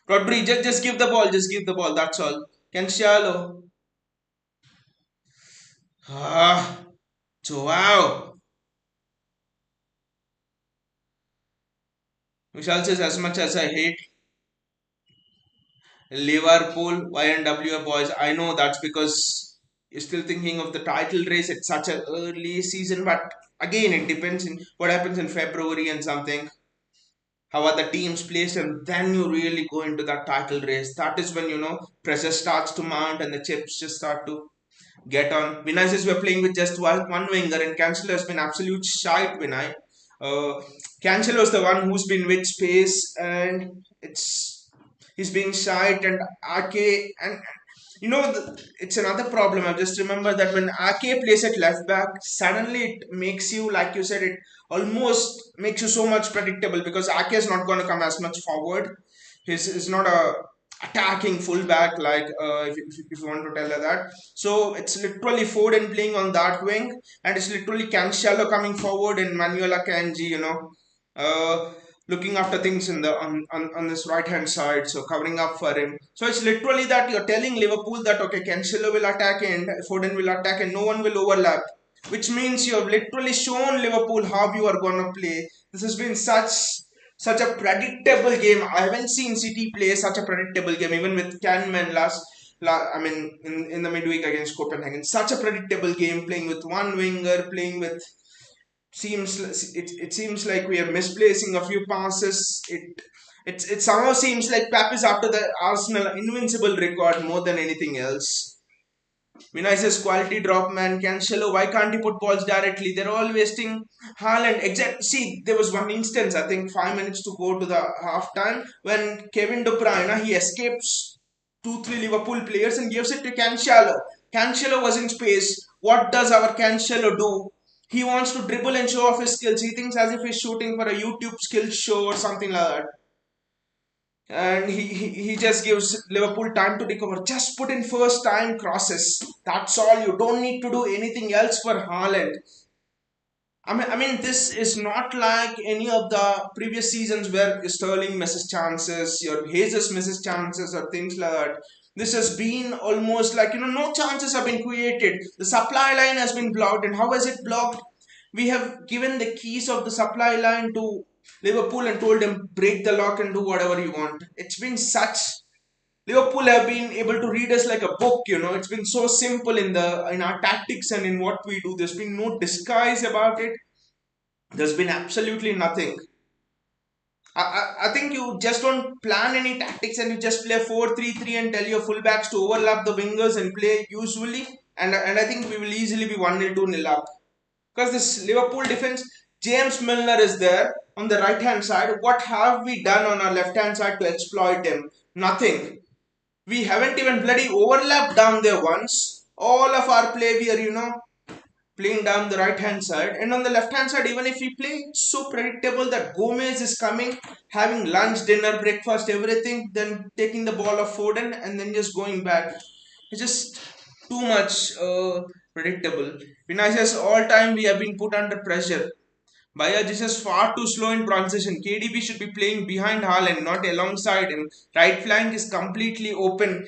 Rodri, just give the ball. Just give the ball. That's all. Cancelo. Ah, so wow. Vishal says, as much as I hate Liverpool, YNWA boys, I know that's because you're still thinking of the title race. It's such an early season, but again, it depends in what happens in February and something. How are the teams placed, and then you really go into that title race. That is when pressure starts to mount and the chips just start to get on. Vinay says we're playing with just one winger, and Cancelo has been absolute shite, Vinay. Uh, Cancelo is the one who's been with space, and he's been shite, and Ake, and it's another problem. I just remember that when Ake plays at left back, suddenly it makes you, like you said, it almost makes you so much predictable because Ake is not going to come as much forward. He's not a attacking fullback like if you want to tell her that. So it's literally Foden playing on that wing, and it's literally Cancelo coming forward and Manuel Akanji, uh, looking after things in the on this right hand side, so covering up for him. So it's literally that you're telling Liverpool that okay, Cancelo will attack and Foden will attack and no one will overlap, which means you have literally shown Liverpool how you are gonna play. This has been such a predictable game. I haven't seen City play such a predictable game, even with Canman I mean, in the midweek against Copenhagen. Such a predictable game, playing with one winger, playing with it seems like we are misplacing a few passes. It somehow seems like Pep is after the Arsenal invincible record more than anything else. Vinay says quality drop man. Cancelo, why can't he put balls directly? They're all wasting Haaland. Exact. See, there was one instance, I think 5 minutes to go to the half time, when Kevin De Bruyne he escapes two, three Liverpool players and gives it to Cancelo. Cancelo was in space. What does our Cancelo do? He wants to dribble and show off his skills. He thinks as if he's shooting for a YouTube skills show or something like that. And he just gives Liverpool time to recover. Just put in first time crosses. That's all. You don't need to do anything else for Haaland. I mean, this is not like any of the previous seasons where Sterling misses chances, your Jesus misses chances, or things like that. This has been almost like no chances have been created. The supply line has been blocked, and how has it blocked? We have given the keys of the supply line to Liverpool and told them break the lock and do whatever you want. It's been such. Liverpool have been able to read us like a book. It's been so simple in our tactics and in what we do. There's been no disguise about it. There's been absolutely nothing. I think you just don't plan any tactics and you just play 4-3-3 and tell your fullbacks to overlap the wingers and play usually. And I think we will easily be 1-0, 2-0 up. Because this Liverpool defense, James Milner is there on the right hand side. What have we done on our left hand side to exploit him? Nothing. We haven't even bloody overlapped down there once. All of our play we are, playing down the right hand side, and on the left hand side even if we play, it's so predictable that Gomez is coming, having lunch, dinner, breakfast, everything, then taking the ball of Foden and then just going back. It's just too much predictable. Vinay says all time we have been put under pressure. Baya, this is far too slow in transition. KDB should be playing behind Haaland, not alongside him. Right flank is completely open.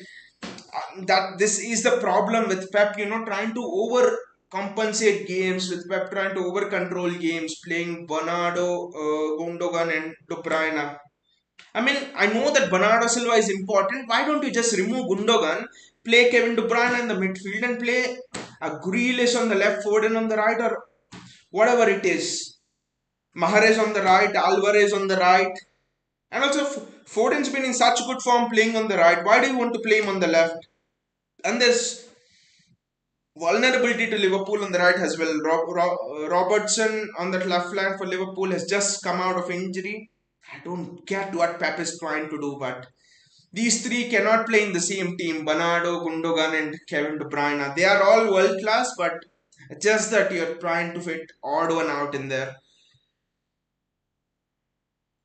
That this is the problem with Pep, trying to over compensate games, with Pep trying to over control games, playing Bernardo, Gundogan, and De Bruyne. I mean, I know that Bernardo Silva is important. Why don't you just remove Gundogan, play Kevin De Bruyne in the midfield, and play a Grealish on the left, Foden on the right, or whatever it is. Mahrez on the right, Alvarez on the right, and also Foden's been in such good form playing on the right. Why do you want to play him on the left? And there's vulnerability to Liverpool on the right as well. Robertson on that left flank for Liverpool has just come out of injury. I don't get what Pep is trying to do, but these three cannot play in the same team. Bernardo, Gundogan, and Kevin De Bruyne. They are all world class, but just that you're trying to fit odd one out in there.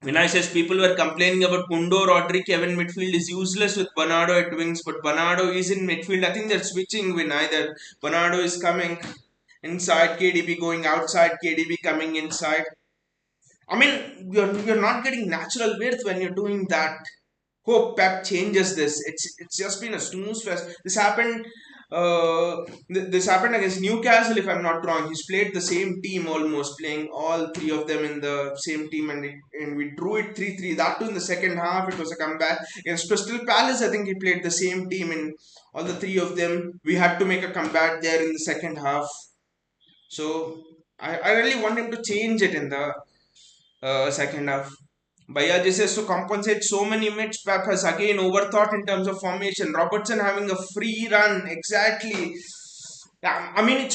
Vinay says people were complaining about Mundo, Rodri, Kevin midfield is useless with Bernardo at wings, but Bernardo is in midfield. I think they're switching Vinay. That Bernardo is coming inside, KDB going outside, KDB coming inside. I mean, you're not getting natural width when you're doing that. Hope Pep changes this. It's just been a snooze fest. This happened against Newcastle, if I'm not wrong. He's played the same team almost, playing all three of them in the same team, and we drew it 3-3. That too in the second half, it was a comeback. Against Crystal Palace, I think he played the same team in all the three of them. We had to make a comeback there in the second half. So I really want him to change it in the second half. Bhaiya says to compensate so many minutes, Pep has again overthought in terms of formation. Robertson having a free run, exactly. Yeah, I mean,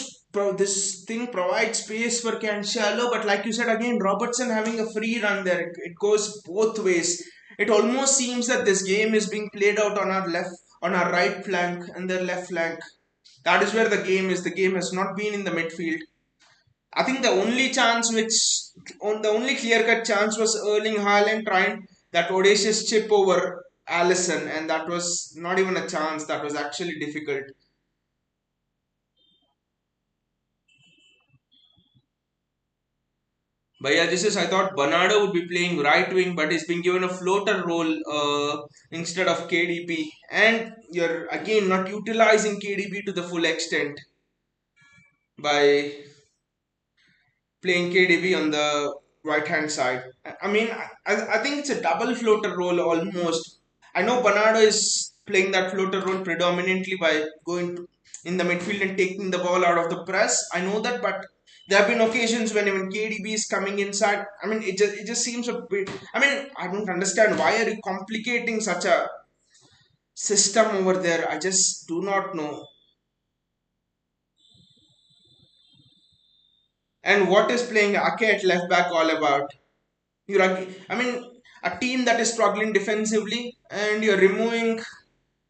this thing provides space for Cancelo, but like you said again, Robertson having a free run there, it goes both ways. It almost seems that this game is being played out on our right flank and their left flank. That is where the game is. The game has not been in the midfield. I think the only clear cut chance was Erling Haaland trying that audacious chip over Allison, and that was not even a chance. That was actually difficult. But yeah, this is I thought Bernardo would be playing right wing, but he's been given a floater role instead of KDB, and you're again not utilizing KDB to the full extent by playing KDB on the right hand side. I mean, I think it's a double floater role almost. I know Bernardo is playing that floater role predominantly by going in the midfield and taking the ball out of the press. I know that, but there have been occasions when even KDB is coming inside. I mean, it just seems a bit. I mean, I don't understand why are you complicating such a system over there. I just do not know. And what is playing Ake at left back all about? I mean, a team that is struggling defensively and you're removing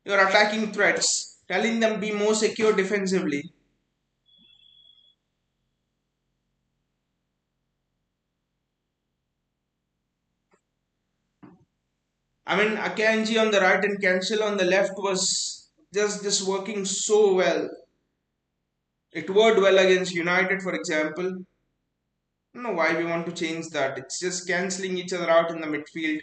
your attacking threats, telling them be more secure defensively. I mean, Akanji on the right and Cancel on the left was just working so well. It worked well against United, for example. I don't know why we want to change that. It's just cancelling each other out in the midfield.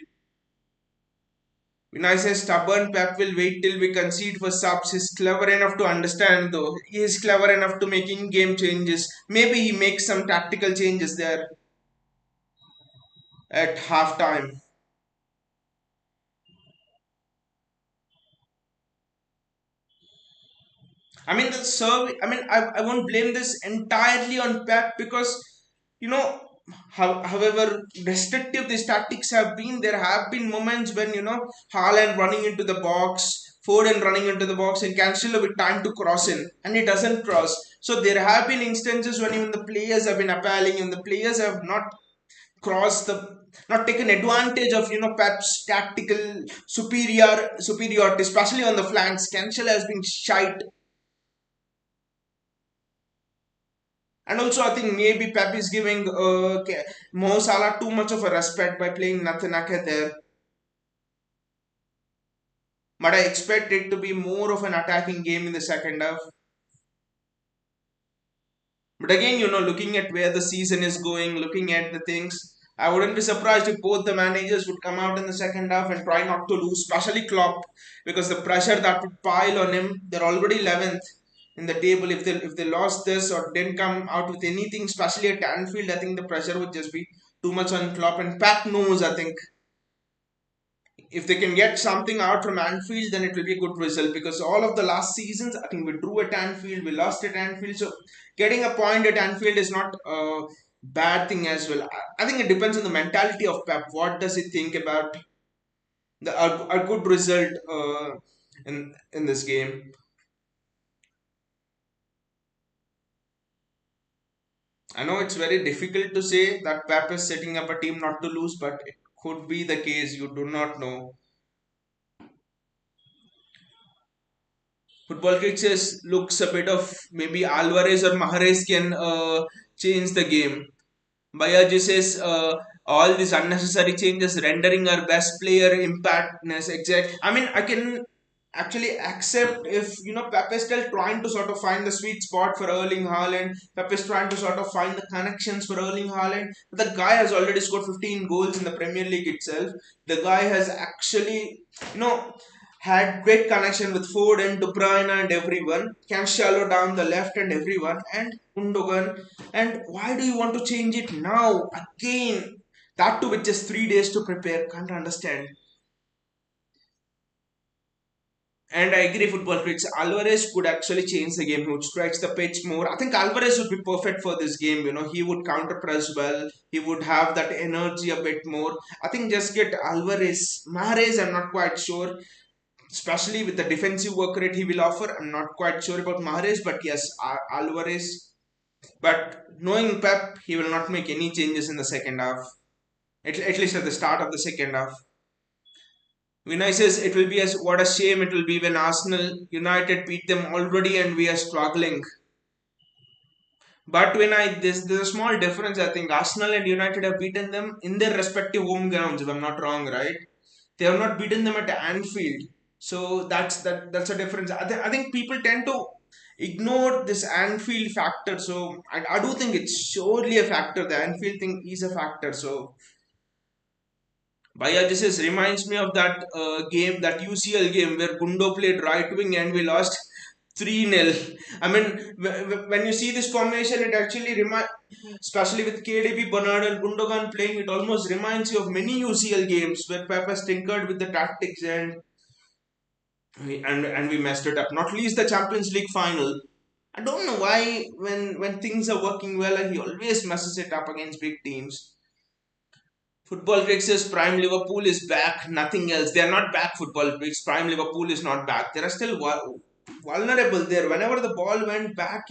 When I say stubborn, Pep will wait till we concede for subs. He's clever enough to understand, though. He is clever enough to make in-game changes. Maybe he makes some tactical changes there at halftime. I mean, the serve. I mean, I won't blame this entirely on Pep because, you know, however restrictive these tactics have been, there have been moments when, Haaland running into the box, Foden running into the box, and Cancelo with time to cross in, and he doesn't cross. So there have been instances when even the players have been appalling, and the players have not taken advantage of Pep's tactical superiority, especially on the flanks. Cancelo has been shite. And also, I think maybe Pep is giving Mo Salah too much of a respect by playing Nathan Ake there. But I expect it to be more of an attacking game in the second half. But again, looking at where the season is going, looking at the things, I wouldn't be surprised if both the managers would come out in the second half and try not to lose, especially Klopp, because the pressure that would pile on him. They're already 11th in the table. If they lost this or didn't come out with anything, especially at Anfield, I think the pressure would just be too much on Klopp. And Pat knows, I think. if they can get something out from Anfield, then it will be a good result, because all of the last seasons, I think we drew at Anfield, we lost at Anfield. So getting a point at Anfield is not a bad thing as well. I think it depends on the mentality of Pep. What does he think about a good result in this game? I know it's very difficult to say that Pep is setting up a team not to lose, but it could be the case. You do not know. Football Kicks looks a bit of maybe Alvarez or Mahrez can change the game. Bayaji says all these unnecessary changes rendering our best player impactness exact. I mean, I can actually accept if Pep is still trying to sort of find the sweet spot for Erling Haaland. Pep is trying to sort of find the connections for Erling Haaland. But the guy has already scored 15 goals in the Premier League itself. The guy has actually, you know, had great connection with Ford and De Bruyne and everyone. Can shallow down the left and everyone and Gundogan. And why do you want to change it now again? That too with just 3 days to prepare. Can't understand. And I agree, football critics. Alvarez could actually change the game. He would stretch the pitch more. I think Alvarez would be perfect for this game. He would counter press well. He would have that energy a bit more. I think just get Alvarez. Mahrez, I'm not quite sure. Especially with the defensive work rate he will offer. I'm not quite sure about Mahrez, but yes, Alvarez. But knowing Pep, he will not make any changes in the second half. At least at the start of the second half. Vinay says it will be as what a shame it will be when Arsenal United beat them already and we are struggling. But when there's a small difference. I think Arsenal and United have beaten them in their respective home grounds. If I'm not wrong, right? They have not beaten them at Anfield. So that's a difference. I think people tend to ignore this Anfield factor. So I do think it's surely a factor. The Anfield thing is a factor. So Bhaiya, this reminds me of that game, that UCL game where Gundo played right wing and we lost 3-0. I mean, when you see this formation, it actually reminds, especially with KDB, Bernard, and Gundogan playing, it almost reminds you of many UCL games where Pep has tinkered with the tactics and we messed it up. Not least the Champions League final. I don't know why when things are working well, he always messes it up against big teams. Football Critics Prime Liverpool is back, nothing else. They are not back, Football Critics. Prime Liverpool is not back. They are still vulnerable there. Whenever the ball went back,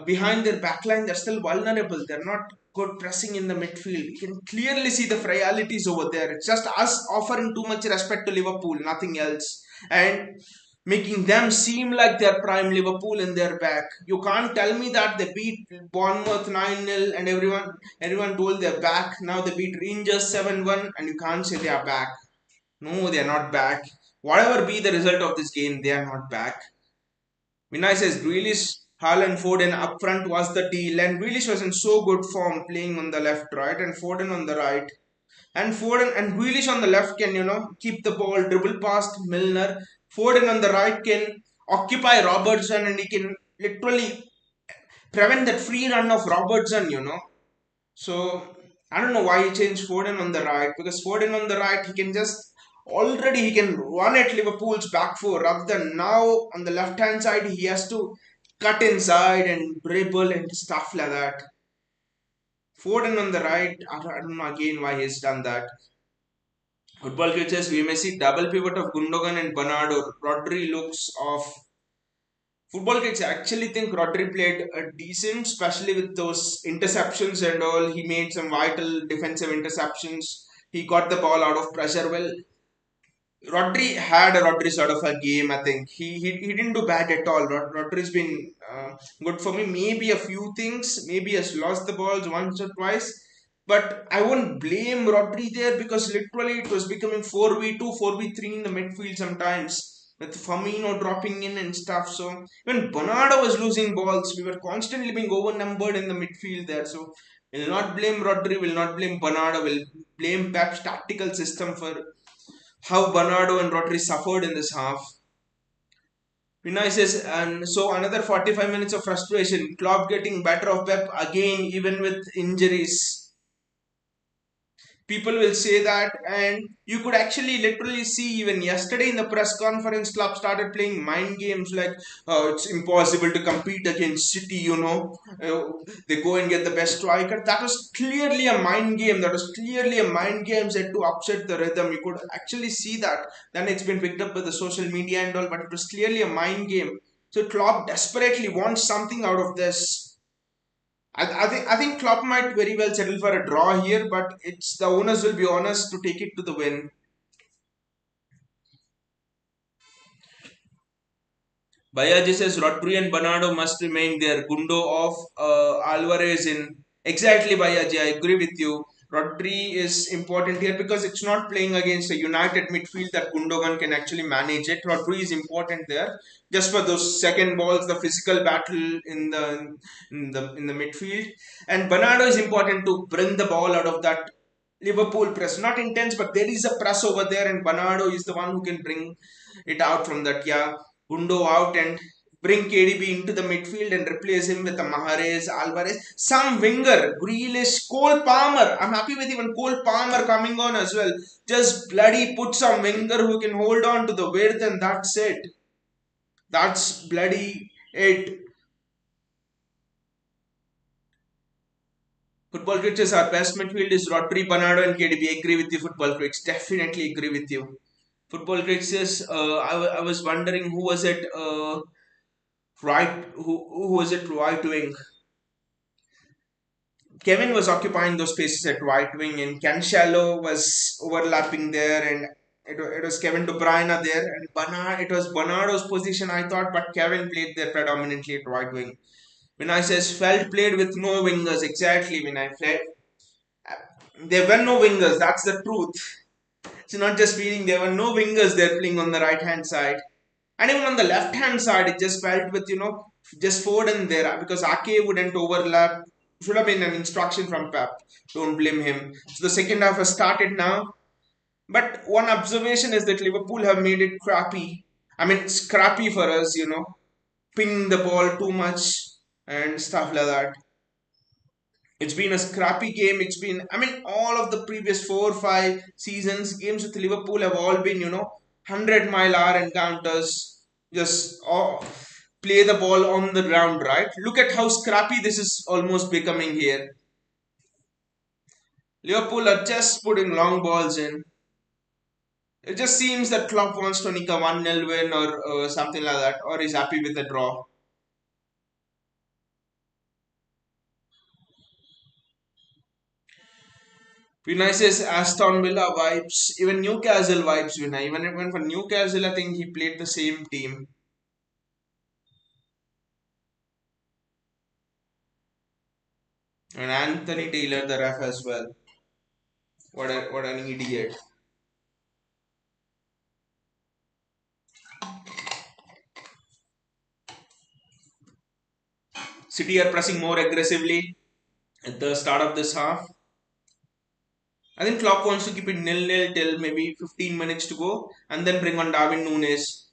behind their backline, they're still vulnerable. They're not good pressing in the midfield. You can clearly see the frailties over there. It's just us offering too much respect to Liverpool, nothing else. And making them seem like they're prime Liverpool in their back. You can't tell me that they beat Bournemouth 9-0 and everyone told they're back. Now they beat Rangers 7-1 and you can't say they are back. No, they are not back. Whatever be the result of this game, they are not back. Vinay says Grealish, Haaland, Foden up front was the deal, and Grealish was in so good form playing on the left, right, and Foden on the right. And Foden and Grealish on the left can, keep the ball, dribble past Milner. Foden on the right can occupy Robertson and he can literally prevent that free run of Robertson. So I don't know why he changed Foden on the right, because Foden on the right he can run at Liverpool's back four, rather than now on the left hand side he has to cut inside and dribble and stuff like that. Foden on the right, I don't know again why he's done that. Football futures, we may see double pivot of Gundogan and Bernardo. Rodri looks off. Football kids actually think Rodri played a decent, especially with those interceptions and all. He made some vital defensive interceptions. He got the ball out of pressure well. Rodri had a Rodri sort of a game, I think. He didn't do bad at all. Rodri's been good for me. Maybe a few things. Maybe has lost the balls once or twice. But I won't blame Rodri there, because literally it was becoming 4v2, 4v3 in the midfield sometimes. With Firmino dropping in and stuff. So when Bernardo was losing balls, we were constantly being overnumbered in the midfield there. So we'll not blame Rodri, will not blame Bernardo, will blame Pep's tactical system for how Bernardo and Rodri suffered in this half. Vinay says, and so another 45 minutes of frustration. Klopp getting better of Pep again, even with injuries. People will say that, and you could actually literally see even yesterday in the press conference, Club started playing mind games like, it's impossible to compete against City, they go and get the best striker. That was clearly a mind game. That was clearly a mind game set to upset the rhythm. You could actually see that. Then it's been picked up by the social media and all, but it was clearly a mind game. So Klopp desperately wants something out of this. I think Klopp might very well settle for a draw here, but it's the owners will be honest to take it to the win. Bayaji says Rodri and Bernardo must remain there. Gundo of Alvarez in. Exactly, Bayaji. I agree with you. Rodri is important here because it's not playing against a united midfield that Gundogan can actually manage it. Rodri is important there just for those second balls, the physical battle in the midfield. And Bernardo is important to bring the ball out of that Liverpool press. Not intense, but there is a press over there, and Bernardo is the one who can bring it out from that. Yeah, Gundo out and bring KDB into the midfield and replace him with a Mahrez, Alvarez, some winger, Grealish, Cole Palmer. I'm happy with even Cole Palmer coming on as well. Just bloody put some winger who can hold on to the width, and that's it. That's bloody it. Football critics says our best midfield is Rodri, Bernardo, and KDB. Agree with you, football critics. Definitely agree with you. Football critics says I was wondering who was it who was it right wing. Kevin was occupying those spaces at right wing, and Cancelo was overlapping there, and it was Kevin De Bruyne there, and it was Bernardo's position, I thought, but Kevin played there predominantly at right wing. When I says Felt played with no wingers, exactly. When I played, there were no wingers. That's the truth. It's not just feeling. There were no wingers there playing on the right hand side. And even on the left hand side, it just felt with, just Foden there because Ake wouldn't overlap. Should have been an instruction from Pep. Don't blame him. So the second half has started now. But one observation is that Liverpool have made it crappy. I mean, it's crappy for us, pinning the ball too much and stuff like that. It's been a scrappy game. It's been, I mean, all of the previous 4 or 5 seasons, games with Liverpool have all been, 100-mile-hour encounters. Just play the ball on the ground, right? Look at how scrappy this is almost becoming here. Liverpool are just putting long balls in. It just seems that Klopp wants to nick a 1-0 win or something like that, or is happy with a draw. Vinay says Aston Villa vibes, even Newcastle vibes, Vinay. Even for Newcastle, I think he played the same team. And Anthony Taylor, the ref as well. What an idiot. City are pressing more aggressively at the start of this half. I think Klopp wants to keep it nil-nil till maybe 15 minutes to go and then bring on Darwin Nunes.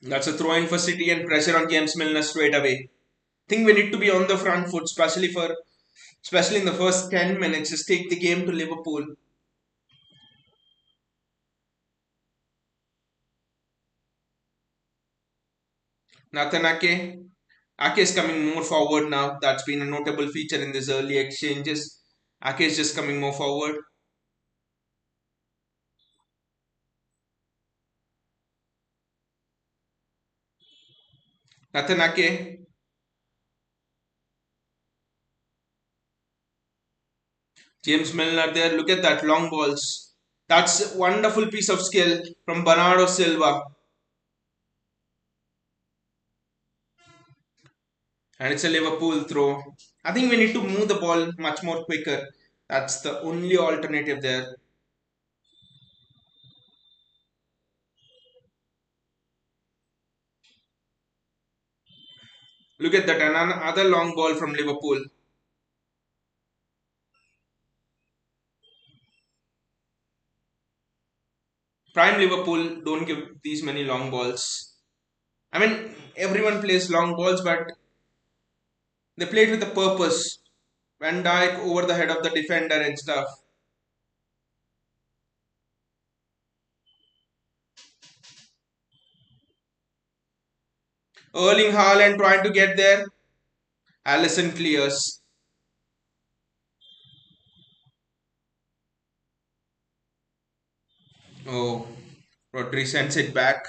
That's a throw in for City and pressure on James Milner straight away. Think we need to be on the front foot, especially in the first 10 minutes. Just take the game to Liverpool. Nathan Ake is coming more forward now. That's been a notable feature in these early exchanges. Ake is just coming more forward. Nathan Ake, James Milner there. Look at that long balls. That's a wonderful piece of skill from Bernardo Silva. And it's a Liverpool throw. I think we need to move the ball much more quicker. That's the only alternative there. Look at that, another long ball from Liverpool. Prime Liverpool don't give these many long balls. I mean, everyone plays long balls, but they play it with a purpose. Van Dijk over the head of the defender and stuff. Erling Haaland trying to get there. Allison clears. Oh, Rodri sends it back.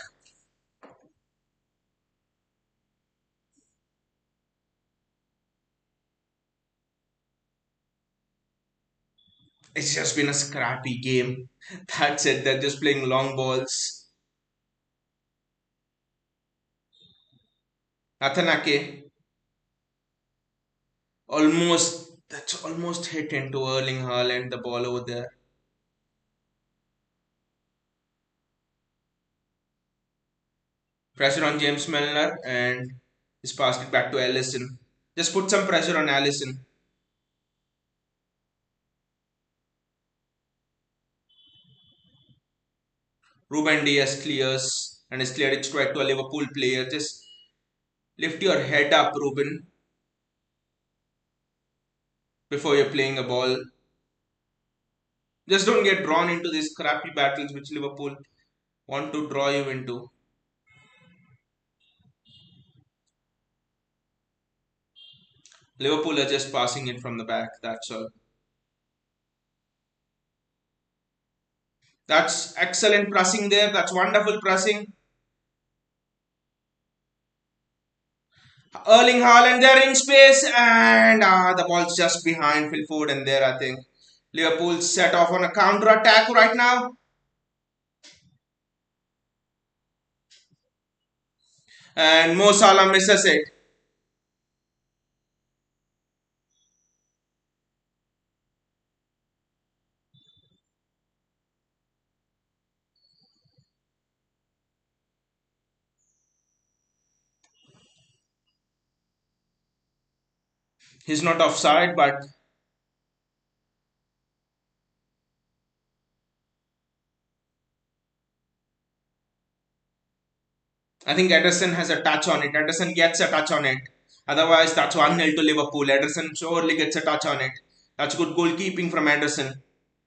It's just been a scrappy game. That's it. They're just playing long balls. Athanake that's almost hit into Erling Haaland, the ball over there. Pressure on James Milner and he's passed it back to Allison. Just put some pressure on Allison. Ruben Diaz clears and is cleared it straight to a Liverpool player. Just lift your head up, Ruben, before you're playing a ball. Just don't get drawn into these crappy battles which Liverpool want to draw you into. Liverpool are just passing it from the back, that's all. That's excellent pressing there. That's wonderful pressing. Erling Haaland there in space and the ball's just behind Phil Foden there, I think. Liverpool set off on a counter attack right now. And Mo Salah misses it. He's not offside, but I think Ederson has a touch on it. Ederson gets a touch on it. Otherwise, that's 1-0 to Liverpool. Ederson surely gets a touch on it. That's good goalkeeping from Ederson.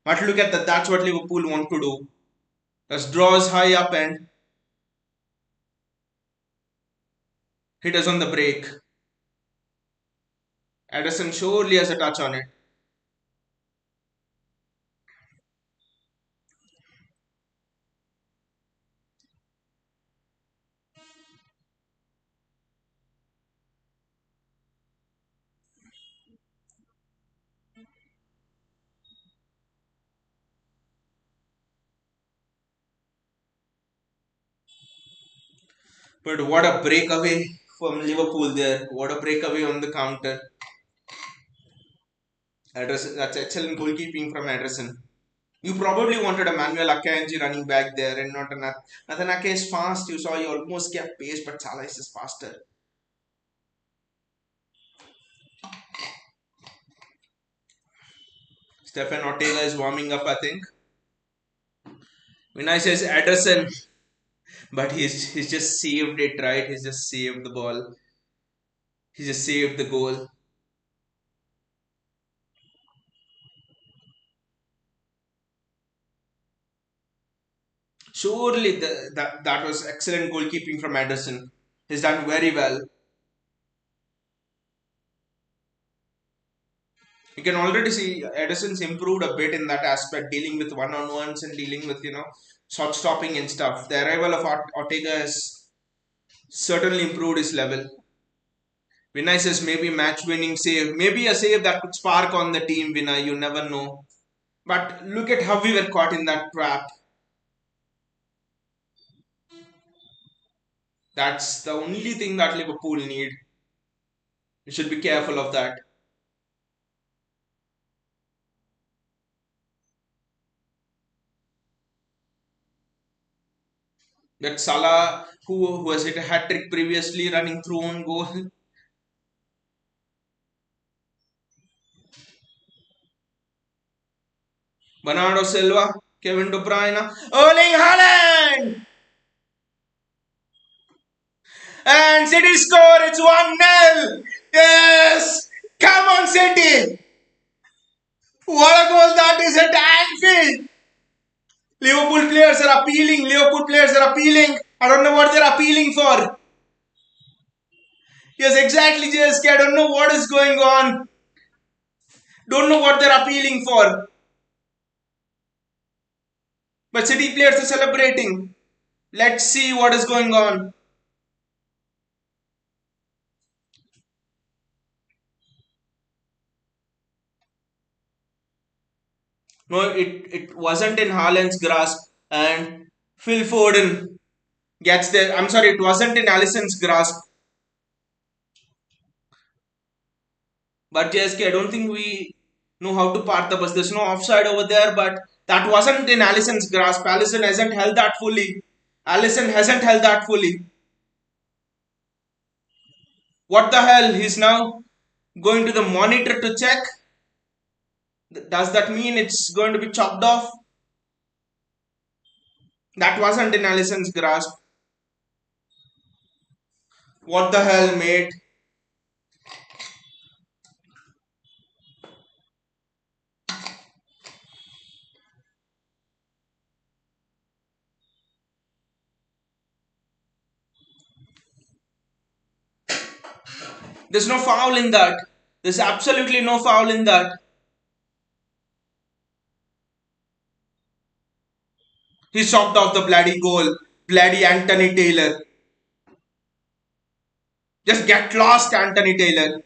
But look at that. That's what Liverpool want to do. Just draws high up and hit us on the break. Ederson surely has a touch on it. But what a breakaway from Liverpool there. What a breakaway on the counter. Ederson, that's excellent goalkeeping from Ederson. You probably wanted a Manuel Akanji running back there and not a Nathan Ake is fast. You saw he almost kept pace, but Salah is just faster. Stefan Ortega is warming up, I think. Vinay says Ederson, but he's just saved it, right? He's just saved the ball. He just saved the goal. Surely that was excellent goalkeeping from Ederson. He's done very well. You can already see Edison's improved a bit in that aspect, dealing with one-on-ones and dealing with shot stopping and stuff. The arrival of Ortega has certainly improved his level. Vinay says maybe match-winning save, maybe a save that could spark on the team. Vinay, you never know. But look at how we were caught in that trap. That's the only thing that Liverpool need. You should be careful of that. That Salah, who has hit a hat trick previously, running through on goal. Bernardo Silva, Kevin De Bruyne, Erling Haaland! And City score, it's 1-0. Yes! Come on, City! What a goal that is at Anfield! Liverpool players are appealing. Liverpool players are appealing. I don't know what they're appealing for. Yes, exactly, JSK. I don't know what is going on. Don't know what they're appealing for. But City players are celebrating. Let's see what is going on. No, it wasn't in Haaland's grasp. And Phil Foden gets there. I'm sorry, it wasn't in Alisson's grasp. But JSK, I don't think we know how to part the bus. There's no offside over there, but that wasn't in Alisson's grasp. Alisson hasn't held that fully. Alisson hasn't held that fully. What the hell? He's now going to the monitor to check. Does that mean it's going to be chopped off? That wasn't in Alisson's grasp. What the hell, mate? There's no foul in that. There's absolutely no foul in that. He chopped off the bloody goal. Bloody Anthony Taylor. Just get lost, Anthony Taylor.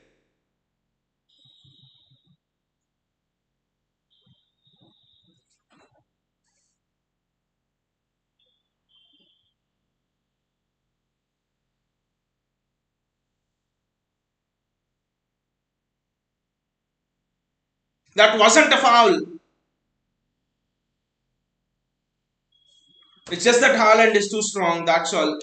That wasn't a foul. It's just that Haaland is too strong, that's all.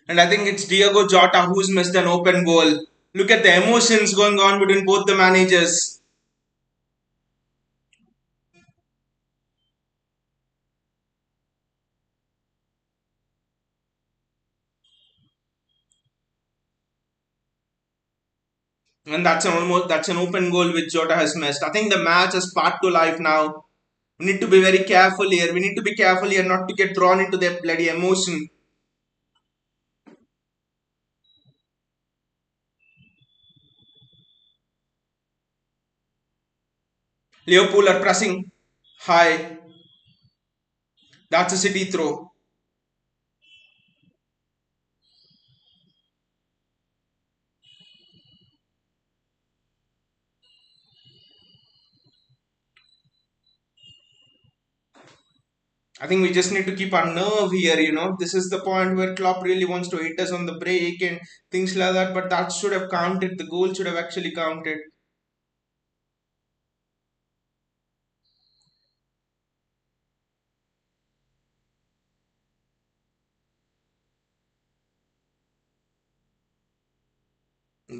And I think it's Diego Jota who's missed an open goal. Look at the emotions going on between both the managers. And that's an open goal which Jota has missed. I think the match has sparked to life now. We need to be very careful here. We need to be careful here not to get drawn into their bloody emotion. Liverpool are pressing high. That's a City throw. I think we just need to keep our nerve here. This is the point where Klopp really wants to hit us on the break and things like that. But that should have counted. The goal should have actually counted.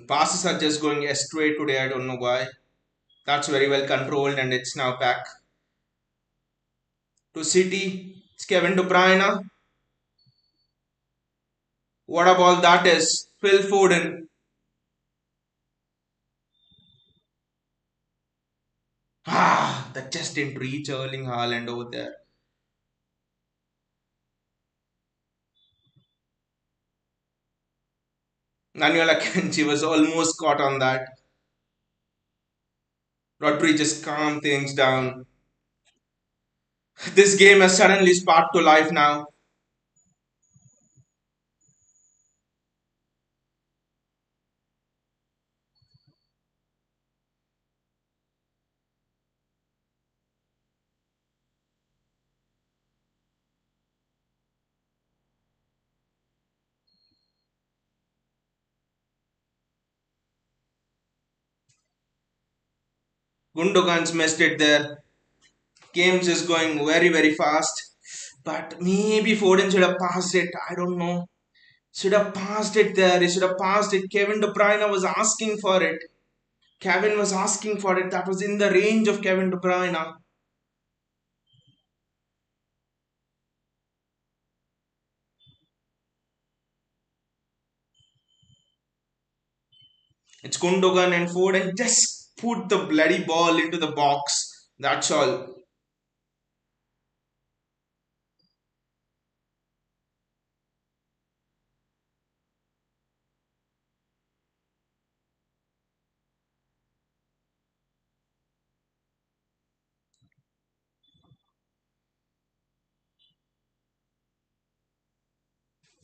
Passes are just going astray today. I don't know why. That's very well controlled and it's now back to City. It's Kevin De Bruyne. What a ball that is. Phil Foden. That just didn't reach Erling Haaland over there. Naniola Kenji was almost caught on that. Rodri just calmed things down. This game has suddenly sparked to life now. Gundogan's missed it there. Game's is going very, very fast. But maybe Foden should have passed it. I don't know. Should have passed it there. He should have passed it. Kevin De Bruyne was asking for it. Kevin was asking for it. That was in the range of Kevin De Bruyne. It's Gundogan and Ford and just put the bloody ball into the box. That's all.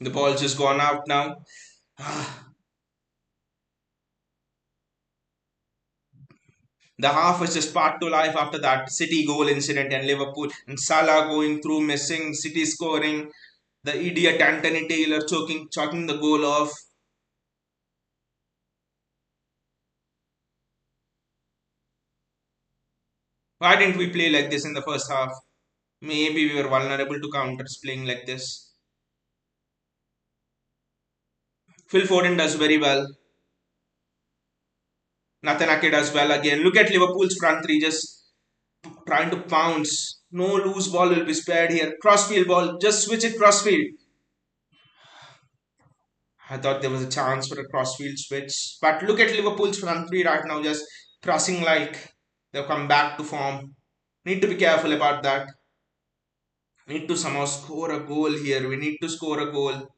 The ball's just gone out now. The half was just part to life after that City goal incident and Liverpool and Salah going through missing, City scoring, the idiot Anthony Taylor choking the goal off. Why didn't we play like this in the first half? Maybe we were vulnerable to counters playing like this. Phil Foden does very well. Nathan Ake does well again. Look at Liverpool's front three just trying to pounce. No loose ball will be spared here. Crossfield ball, just switch it crossfield. I thought there was a chance for a crossfield switch. But look at Liverpool's front three right now, just pressing like they've come back to form. Need to be careful about that. Need to somehow score a goal here. We need to score a goal.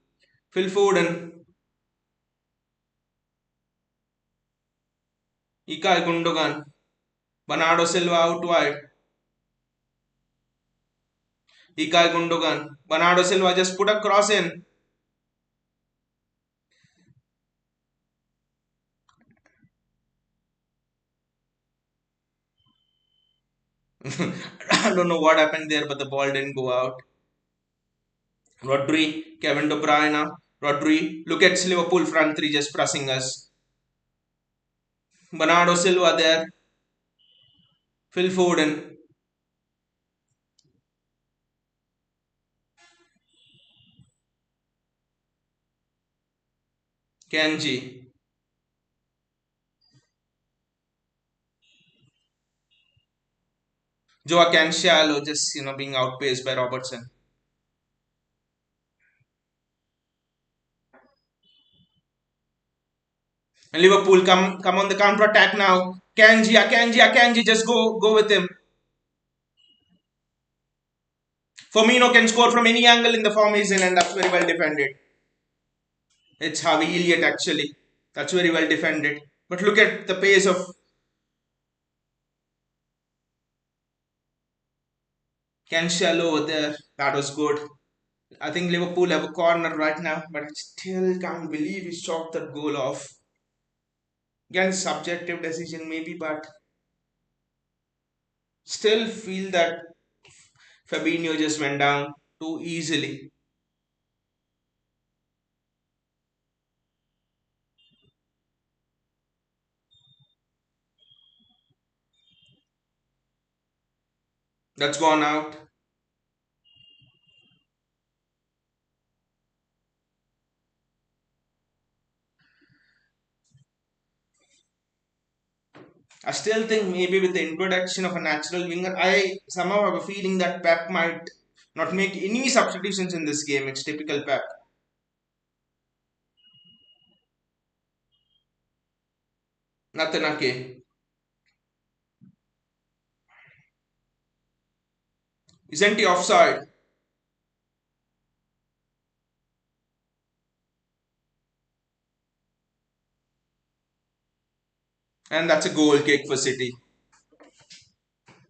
Phil Foden, Ilkay Gundogan, Bernardo Silva out wide. Ilkay Gundogan, Bernardo Silva just put a cross in. I don't know what happened there, but the ball didn't go out. Rodri, Kevin De Bruyne, Rodri. Look at Liverpool front three just pressing us. Bernardo Silva there. Phil Foden, Kenji, Joao Cancelo just being outpaced by Robertson. And Liverpool come on the counter attack now. Kanji, just go with him. Firmino can score from any angle in the form he's in, and that's very well defended. It's Harvey Elliott actually. That's very well defended. But look at the pace of Cancelo over there. That was good. I think Liverpool have a corner right now, but I still can't believe he shot that goal off. Again, subjective decision maybe, but still feel that Fabinho just went down too easily. That's gone out. I still think maybe with the introduction of a natural winger, I somehow have a feeling that Pep might not make any substitutions in this game. It's typical Pep. Natanake. Isn't he offside? And that's a goal kick for City.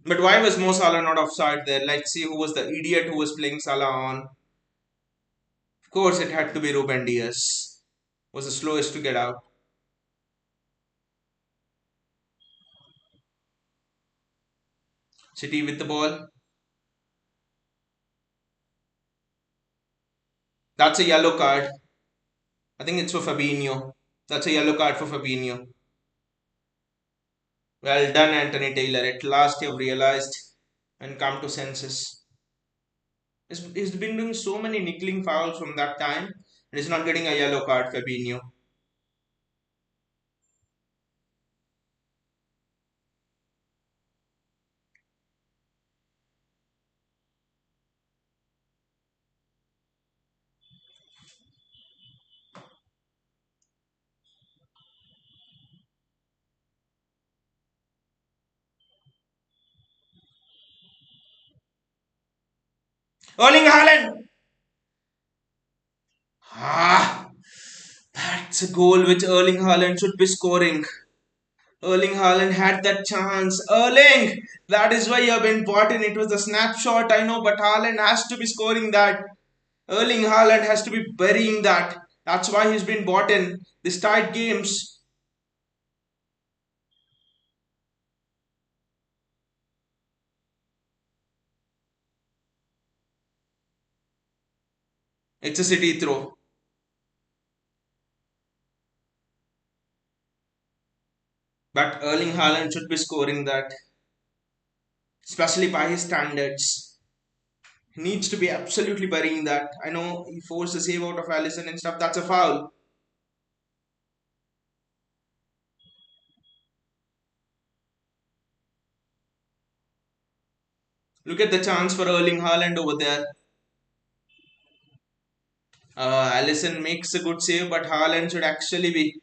But why was Mo Salah not offside there? Let's see who was the idiot who was playing Salah on. Of course, it had to be Ruben Diaz. Was the slowest to get out. City with the ball. That's a yellow card. I think it's for Fabinho. That's a yellow card for Fabinho. Well done, Anthony Taylor. At last you've realized and come to senses. He's been doing so many niggling fouls from that time. And he's not getting a yellow card, Fabinho. Erling Haaland! Ah, that's a goal which Erling Haaland should be scoring. Erling Haaland had that chance. Erling! That is why you have been bought in. It was a snapshot, I know, but Haaland has to be scoring that. Erling Haaland has to be burying that. That's why he's been bought in. These tight games. It's a city throw. But Erling Haaland should be scoring that, especially by his standards. He needs to be absolutely burying that. I know he forced a save out of Allison and stuff. That's a foul. Look at the chance for Erling Haaland over there. Allison makes a good save, but Haaland should actually be.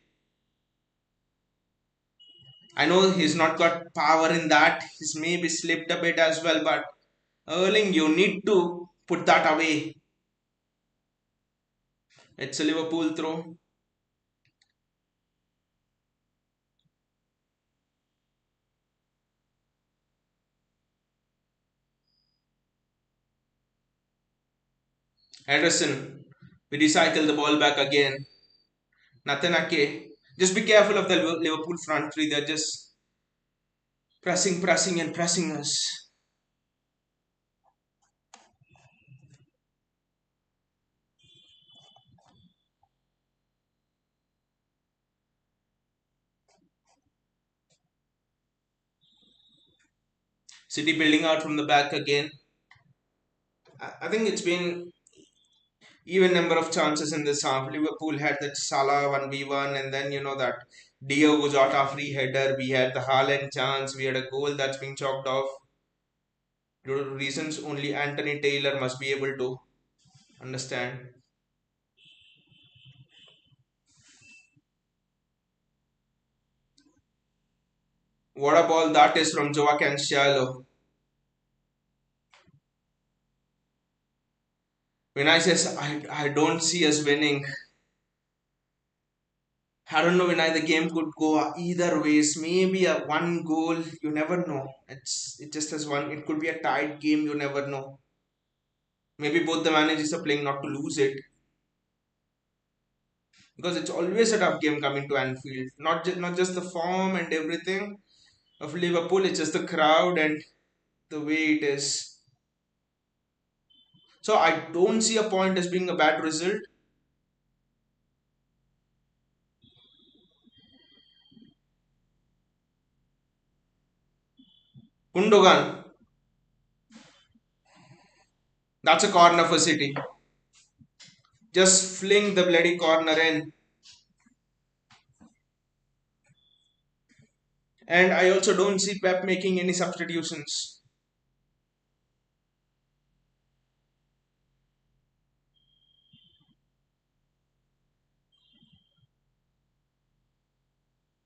I know he's not got power in that. He's maybe slipped a bit as well, but Erling, you need to put that away. It's a Liverpool throw. Ederson, we recycle the ball back again. Natanake, just be careful of the Liverpool front three. They're just pressing, pressing, and pressing us. City building out from the back again. I think it's been even number of chances in this half. Liverpool had that Salah 1v1, and then that Diogo Jota free header. We had the Haaland chance. We had a goal that's been chalked off due to reasons only Anthony Taylor must be able to understand. What a ball that is from Joao Cancelo. When I says I don't see us winning, I don't know when the game could go either ways. Maybe a one goal, you never know. It just as one. It could be a tight game, you never know. Maybe both the managers are playing not to lose it, because it's always a tough game coming to Anfield. Not just the form and everything of Liverpool. It's just the crowd and the way it is. So I don't see a point as being a bad result. Gundogan, that's a corner for City. Just fling the bloody corner in. And I also don't see Pep making any substitutions.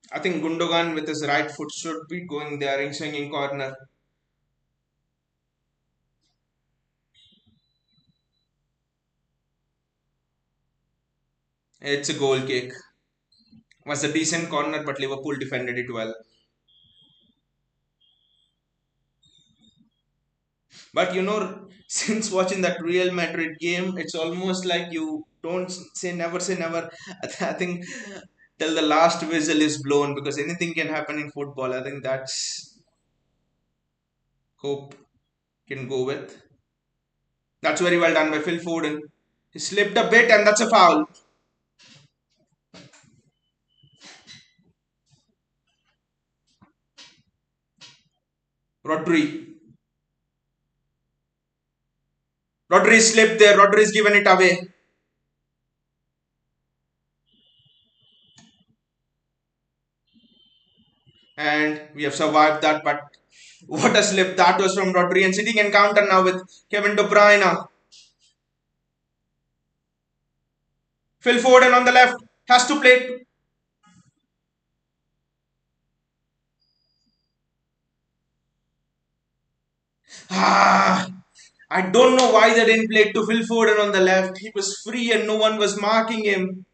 I think Gundogan with his right foot should be going there in swinging corner. It's a goal kick. Was a decent corner, but Liverpool defended it well. But since watching that Real Madrid game, it's almost like you don't say never. I think till the last whistle is blown, because anything can happen in football. I think that's hope can go with. That's very well done by Phil Foden. He slipped a bit, and that's a foul. Rodri. Rodri slipped there. Rodri's given it away. We have survived that, but what a slip that was from Rodri, and sitting encounter now with Kevin De Bruyne. Phil Foden on the left has to play. Ah, I don't know why they didn't play to Phil Foden on the left. He was free and no one was marking him.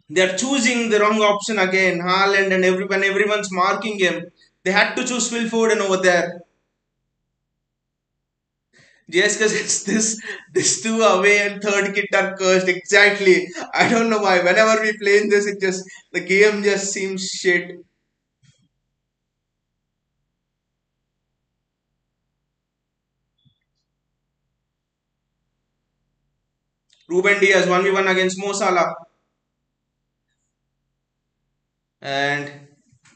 They're choosing the wrong option again. Haaland and everyone's marking him. They had to choose Phil Foden over there. Just because it's this two away and third kit are cursed. Exactly. I don't know why. Whenever we play in this, it just the game just seems shit. Ruben Diaz 1v1 against Mo Salah. And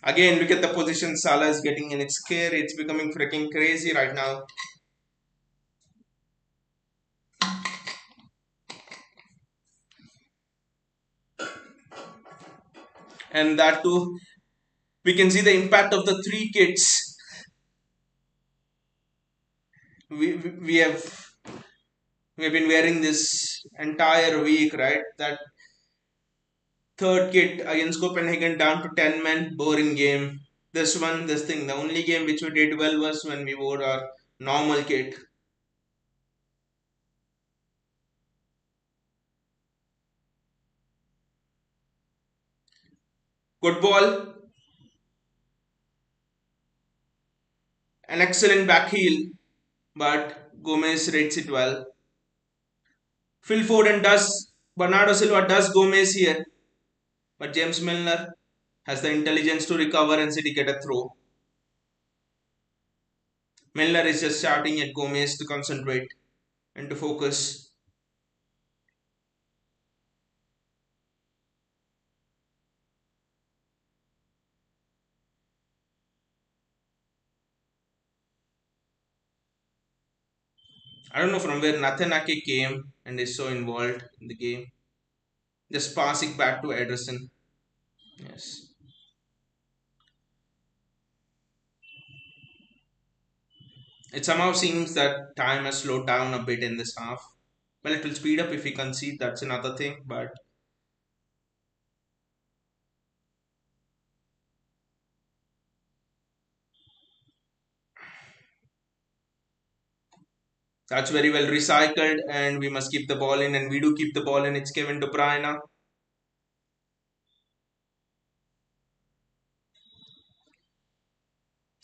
again, look at the position Salah is getting in. It's scary. It's becoming freaking crazy right now. And that too, we can see the impact of the three kits. We have we've been wearing this entire week, right? That third kit against Copenhagen down to 10 men, boring game. This thing, the only game which we did well was when we wore our normal kit. Good ball, an excellent back heel, but Gomez rates it well. Phil Foden does, Bernardo Silva does Gomez here, but James Milner has the intelligence to recover and City get a throw. Milner is just shouting at Gomez to concentrate and to focus. I don't know from where Nathan Ake came and is so involved in the game. Just passing back to Ederson. Yes. It somehow seems that time has slowed down a bit in this half. Well, it will speed up if we concede, that's another thing, but that's very well recycled and we must keep the ball in and we do keep the ball in. It's Kevin De Bruyne.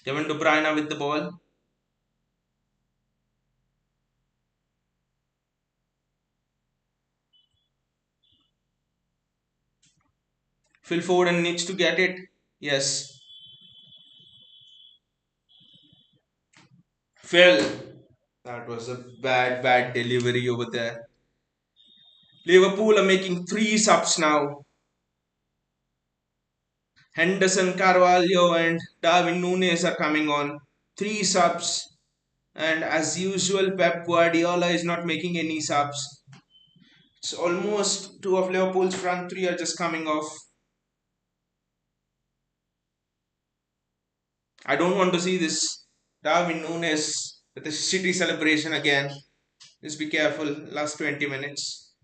Kevin De Bruyne with the ball. Phil Foden needs to get it. Yes. Phil. That was a bad delivery over there. Liverpool are making three subs now. Henderson, Carvalho, and Darwin Nunes are coming on. Three subs. And as usual, Pep Guardiola is not making any subs. It's almost two of Liverpool's front three are just coming off. I don't want to see this Darwin Nunes with the shitty celebration again. Just be careful. Last 20 minutes.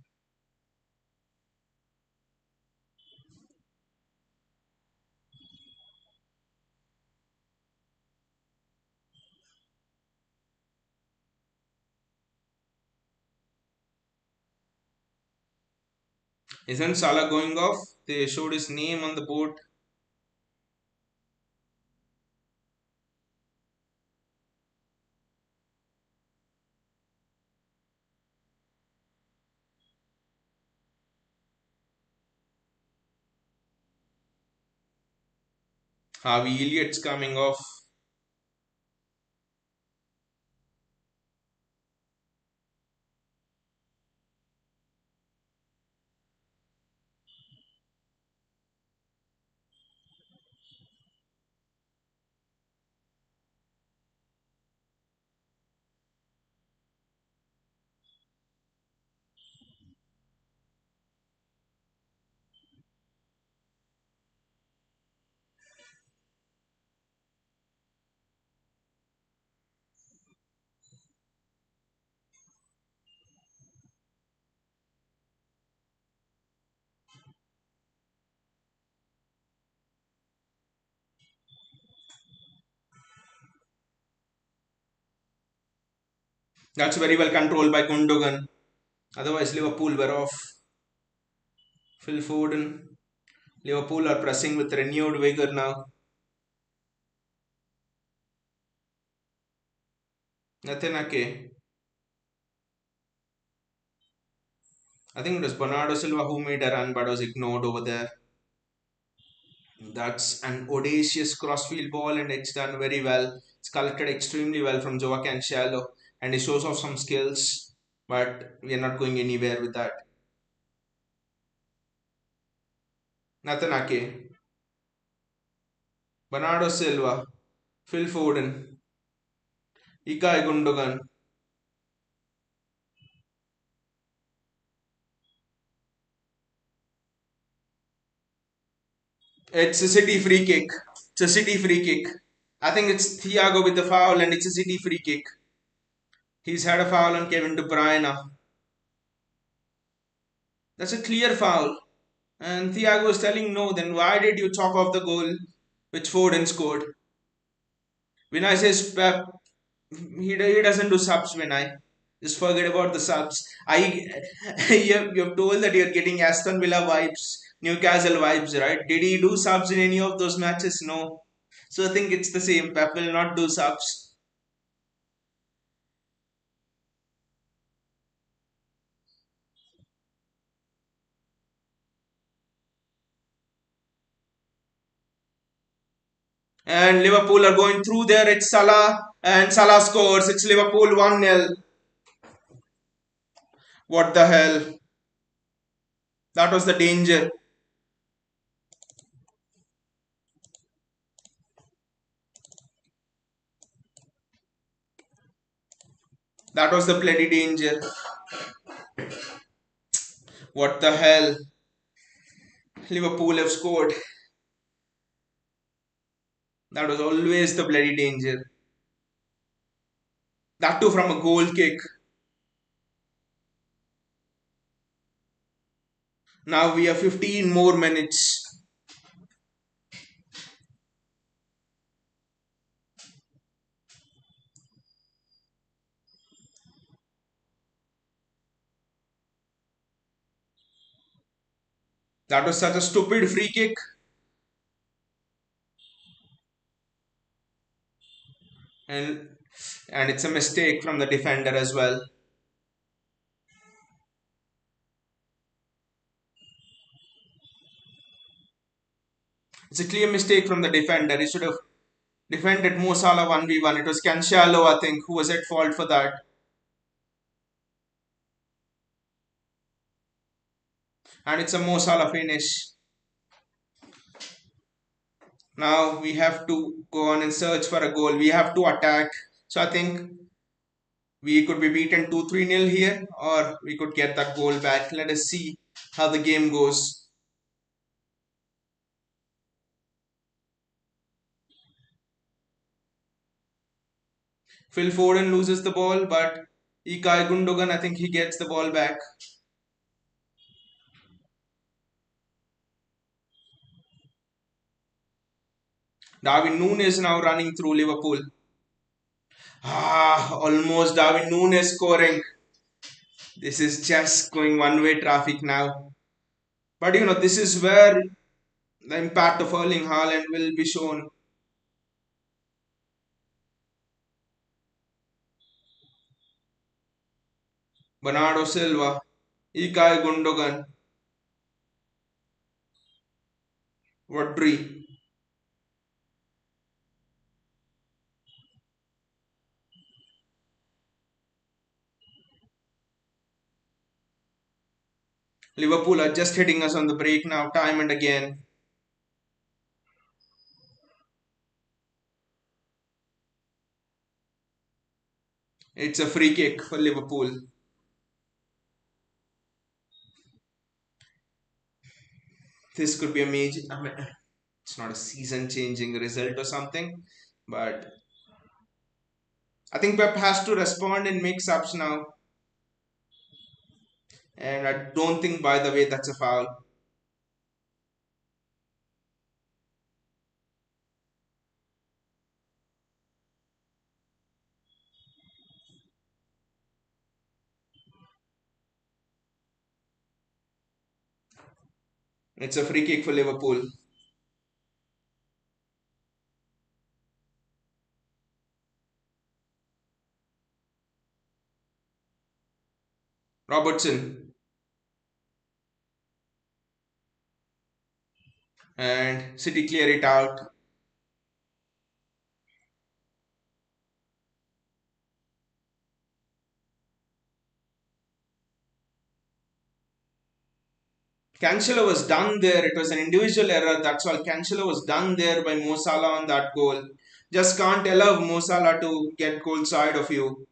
Isn't Salah going off? They showed his name on the board. Harvey Elliott's coming off. That's very well controlled by Gundogan. Otherwise, Liverpool were off. Phil Foden. Liverpool are pressing with renewed vigor now. Nothing okay. I think it was Bernardo Silva who made a run but was ignored over there. That's an audacious crossfield ball and it's done very well. It's collected extremely well from Joao Cancelo and it shows off some skills, but we are not going anywhere with that. Nathan Ake, Bernardo Silva, Phil Foden, Ilkay Gundogan. It's a City free kick. It's a City free kick. I think it's Thiago with the foul and it's a City free kick. He's had a foul on Kevin De Bruyne. That's a clear foul. And Thiago is telling no, then why did you chalk off the goal which Foden scored? Vinay says Pep, he doesn't do subs, Vinay. Just forget about the subs. You've told that you're getting Aston Villa vibes, Newcastle vibes, right? Did he do subs in any of those matches? No. So I think it's the same. Pep will not do subs. And Liverpool are going through there. It's Salah and Salah scores. It's Liverpool 1-0. What the hell? That was the danger. That was the bloody danger. What the hell? Liverpool have scored. That was always the bloody danger. That too from a goal kick. Now we have 15 more minutes. That was such a stupid free kick. And and it's a mistake from the defender as well. It's a clear mistake from the defender. He should have defended Mo Salah 1v1. It was Cancelo, I think, who was at fault for that. And it's a Mo Salah finish. Now we have to go on and search for a goal. We have to attack. So I think we could be beaten 2-3 nil here, or we could get that goal back. Let us see how the game goes. Phil Foden loses the ball, but Ilkay Gundogan, I think he gets the ball back. Darwin Núñez now running through Liverpool. Almost Darwin Núñez scoring. This is just going one-way traffic now. But this is where the impact of Erling Haaland will be shown. Bernardo Silva, Ilkay Gundogan, Rodri. Liverpool are just hitting us on the break now, time and again. It's a free kick for Liverpool. This could be a major. I mean, it's not a season-changing result or something, but I think Pep has to respond and make subs now. And I don't think, by the way, that's a foul. It's a free kick for Liverpool. Robertson, and City clear it out. Cancelo was done there. It was an individual error. That's all. Cancelo was done there by Mo Salah on that goal. Just can't allow Mo Salah to get goal side of you.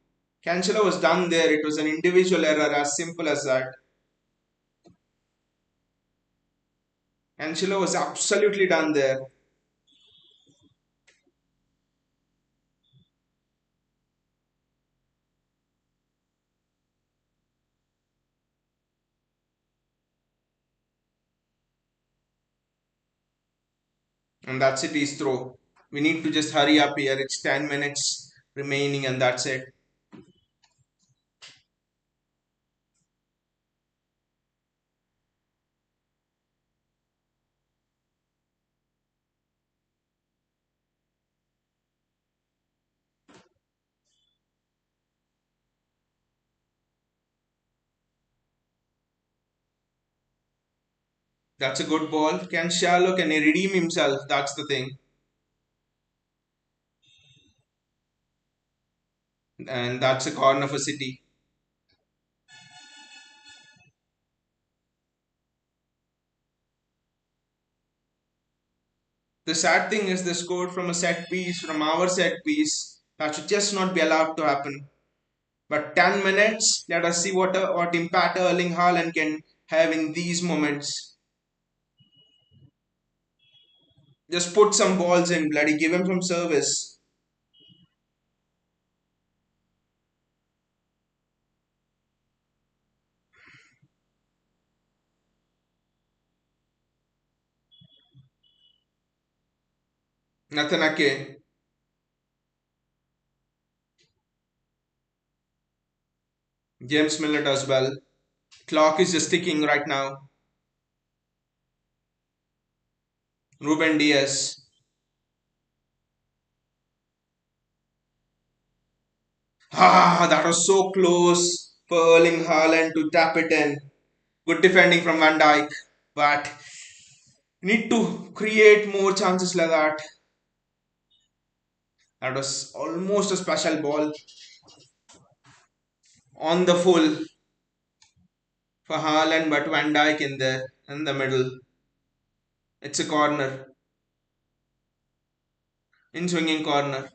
Cancelo was done there. It was an individual error, as simple as that. Cancelo was absolutely done there. And that's City's throw. We need to just hurry up here. It's 10 minutes remaining, and that's it. That's a good ball. Can he redeem himself? That's the thing. And that's a corner for City. The sad thing is they scored from a set piece, from our set piece. That should just not be allowed to happen. But 10 minutes, let us see what impact Erling Haaland can have in these moments. Just put some balls in, bloody, give him some service. Nathan Ake, James Milner as well. Clock is just ticking right now. Ruben Diaz. Ah, that was so close for Erling Haaland to tap it in. Good defending from Van Dijk, but need to create more chances like that. That was almost a special ball on the full for Haaland, but Van Dijk in there in the middle. It's a corner, in swinging corner.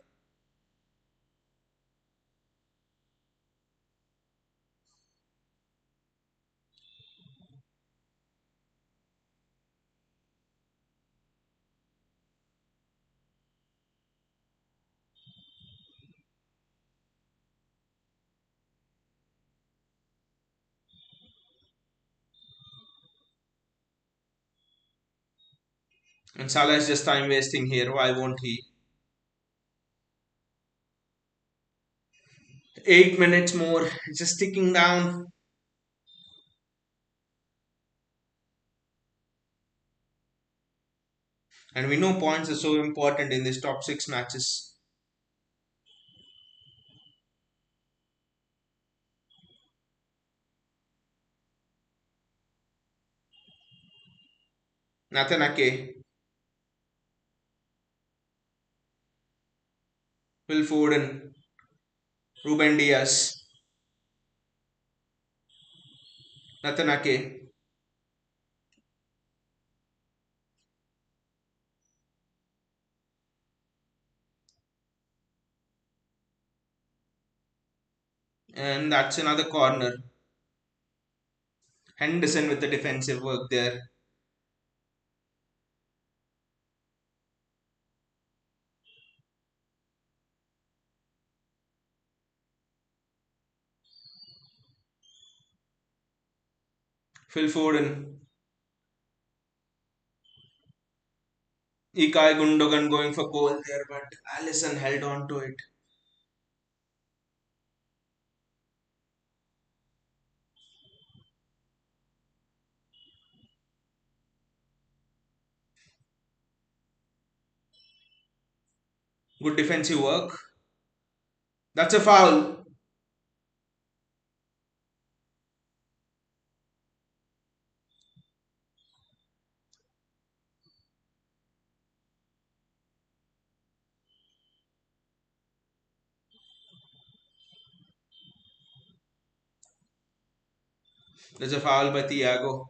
And Salah is just time wasting here. Why won't he? 8 minutes more, just ticking down. And we know points are so important in these top six matches. Nathan Ake, Phil Foden, Ruben Diaz, Nathan Ake. And that's another corner. Henderson with the defensive work there. Phil Foden. Ikai Gundogan going for goal there, but Allison held on to it. Good defensive work. That's a foul. There's a foul by Thiago.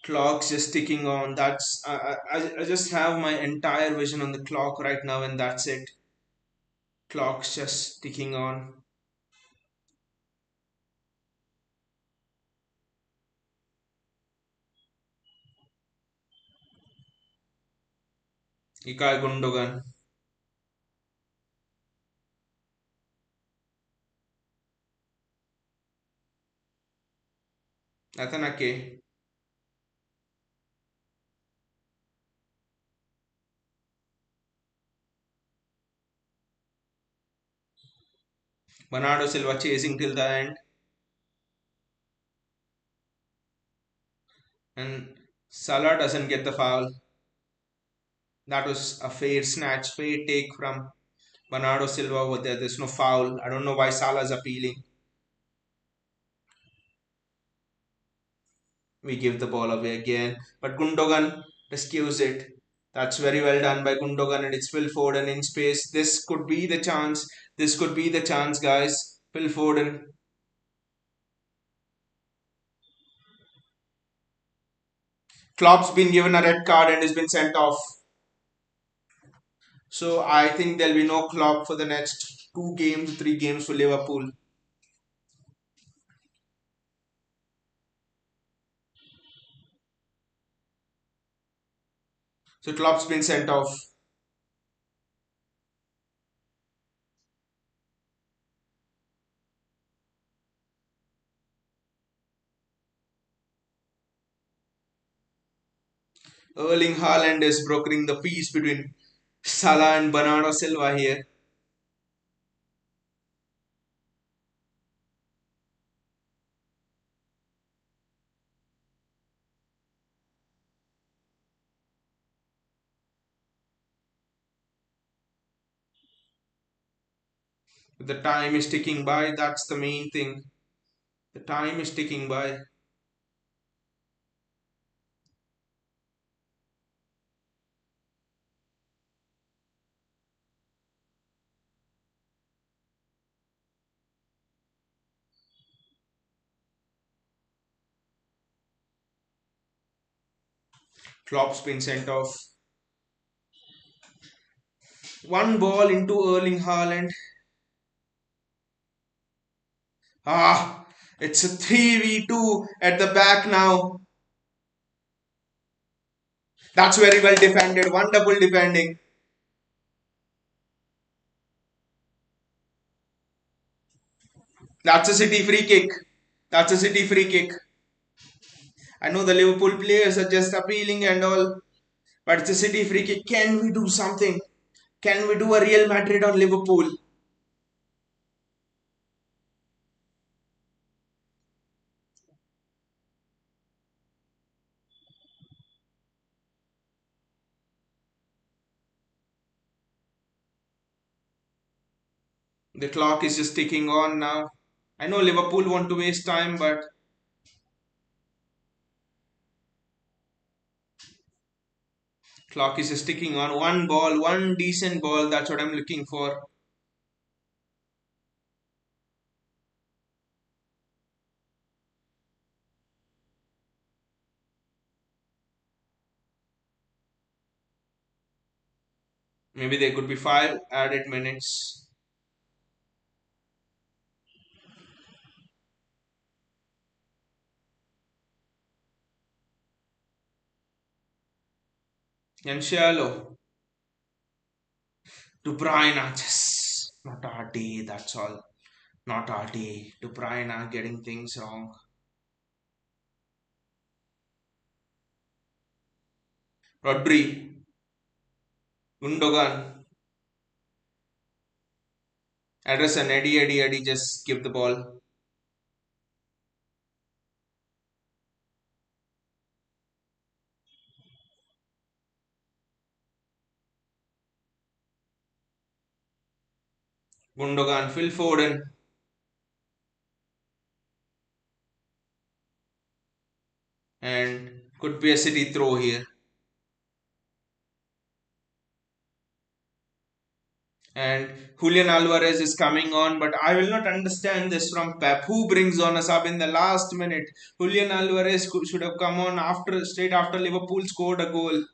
Clock's just ticking on. That's I just have my entire vision on the clock right now, and that's it. Clock's just ticking on. Ikay Gundogan. Natanake. Bernardo Silva chasing till the end, and Salah doesn't get the foul. That was a fair snatch, fair take from Bernardo Silva over there. There's no foul. I don't know why Salah's appealing. We give the ball away again, but Gundogan rescues it. That's very well done by Gundogan, and it's Phil Foden in space. This could be the chance. This could be the chance, guys. Phil Foden. Klopp's been given a red card and has been sent off. So I think there'll be no Klopp for the next 2 games, 3 games for Liverpool. So Klopp's been sent off. Erling Haaland is brokering the peace between Salah and Bernardo Silva here. The time is ticking by. That's the main thing. The time is ticking by. Klopp's been sent off. One ball into Erling Haaland. Ah, it's a 3v2 at the back now. That's very well defended. Wonderful defending. That's a City free kick. That's a City free kick. I know the Liverpool players are just appealing and all, but it's a City free kick. Can we do something? Can we do a Real Madrid on Liverpool? The clock is just ticking on now. I know Liverpool want to waste time, but clock is just ticking on. One ball, one decent ball. That's what I'm looking for. Maybe there could be 5 added minutes. And shallow. De Bruyne, just not RD. That's all. Not RD. De Bruyne getting things wrong. Rodri, Gundogan, Ederson, Eddie, just give the ball. Gundogan, Phil Foden, and could be a City throw here. And Julian Alvarez is coming on, but I will not understand this from Pep. Who brings on a sub in the last minute? Julian Alvarez should have come on after straight after Liverpool scored a goal.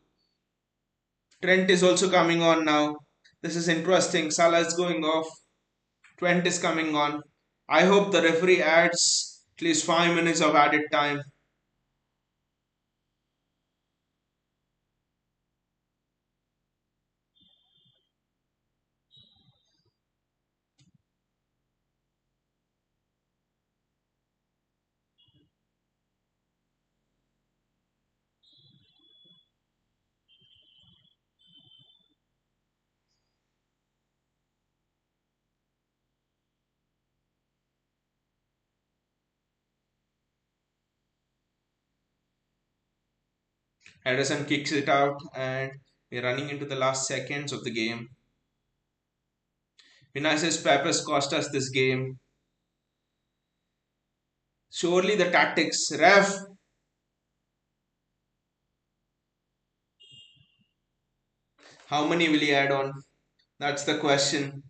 Trent is also coming on now. This is interesting. Salah is going off. Trent is coming on. I hope the referee adds at least 5 minutes of added time. Ederson kicks it out, and we're running into the last seconds of the game. Vinicius Peppers cost us this game. Surely the tactics. Ref, how many will he add on? That's the question.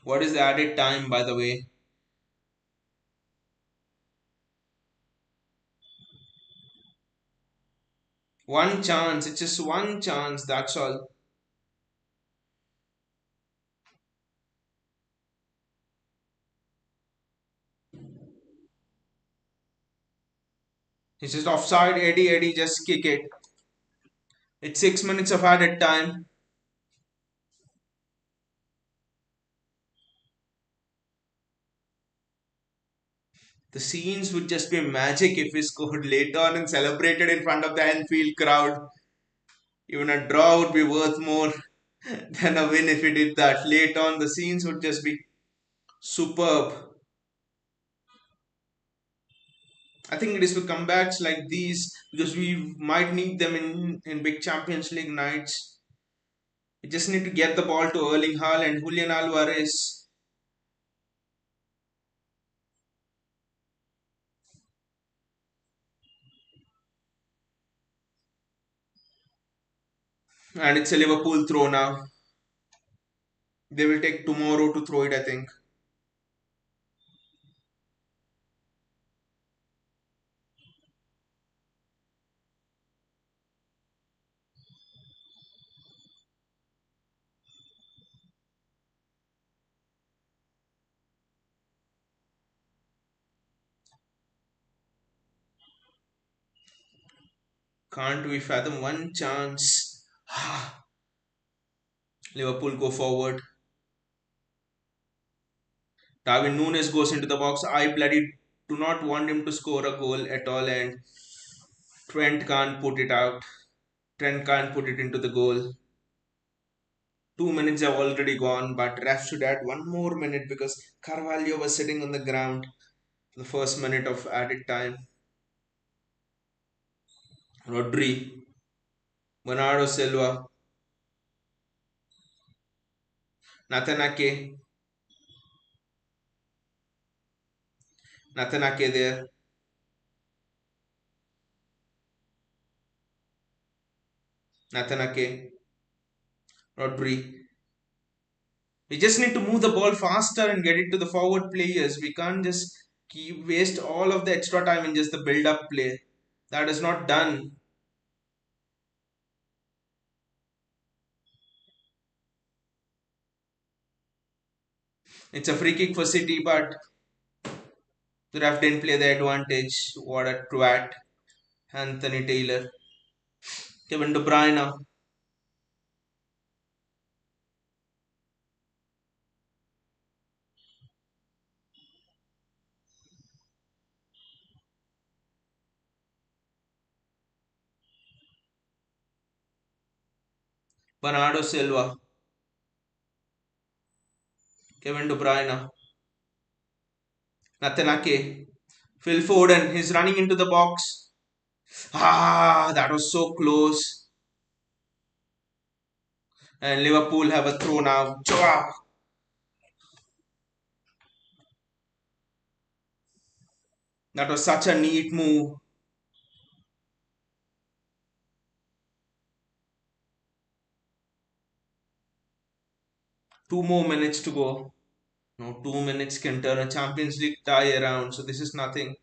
What is the added time, by the way? One chance. It's just one chance. That's all. It's just offside. Eddie, Eddie, just kick it. It's 6 minutes of added time. The scenes would just be magic if we scored late on and celebrated in front of the Anfield crowd. Even a draw would be worth more than a win if we did that. Late on, the scenes would just be superb. I think it is for comebacks like these because we might need them in big Champions League nights. We just need to get the ball to Erling Haaland and Julian Alvarez. And it's a Liverpool throw now. They will take tomorrow to throw it, I think. Can't we fathom one chance? Liverpool go forward. Darwin Nunes goes into the box. I bloody do not want him to score a goal at all, and Trent can't put it out. Trent can't put it into the goal. 2 minutes have already gone, but ref should add one more minute because Carvalho was sitting on the ground for the first minute of added time. Rodri, Bernardo Silva, Nathan Ake, Nathan Ake there, Nathan Ake, Rodri. We just need to move the ball faster and get it to the forward players. We can't just keep waste all of the extra time in just the build-up play. That is not done. It's a free kick for City, but the ref didn't play the advantage. What a twat. Anthony Taylor. Kevin De Bruyne. Bernardo Silva. Kevin De Bruyne. Nathan Ake. Phil Foden. He's running into the box. Ah, that was so close. And Liverpool have a throw now. Chua! That was such a neat move. 2 more minutes to go. No, 2 minutes can turn a Champions League tie around. So this is nothing.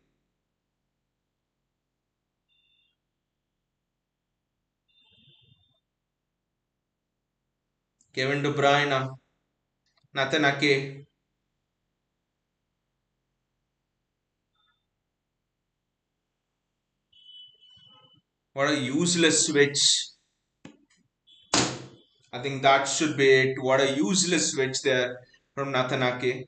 Kevin De Bruyne, Nathan Ake. What a useless switch. I think that should be it. What a useless switch there from Nathan Ake.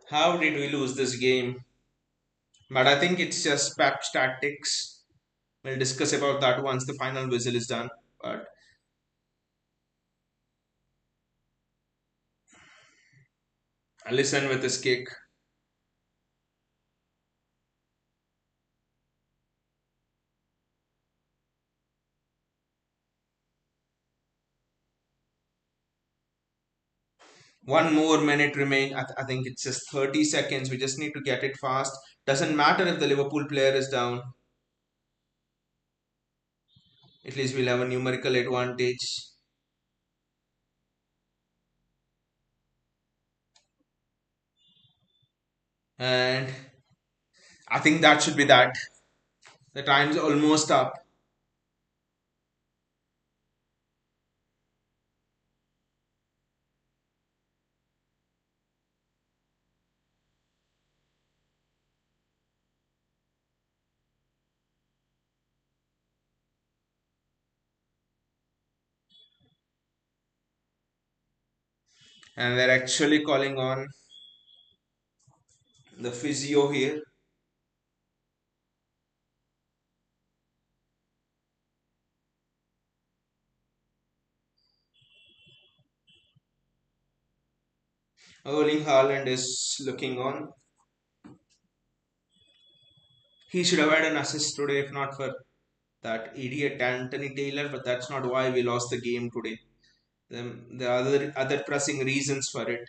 How did we lose this game? But I think it's just Pep tactics. We'll discuss about that once the final whistle is done. But listen with this kick. One more minute remain. I think it's just 30 seconds. We just need to get it fast. Doesn't matter if the Liverpool player is down. At least we'll have a numerical advantage. And I think that should be that. The time's almost up. And they're actually calling on the physio here. Erling Haaland is looking on. He should have had an assist today if not for that idiot Anthony Taylor, but that's not why we lost the game today. The other pressing reasons for it.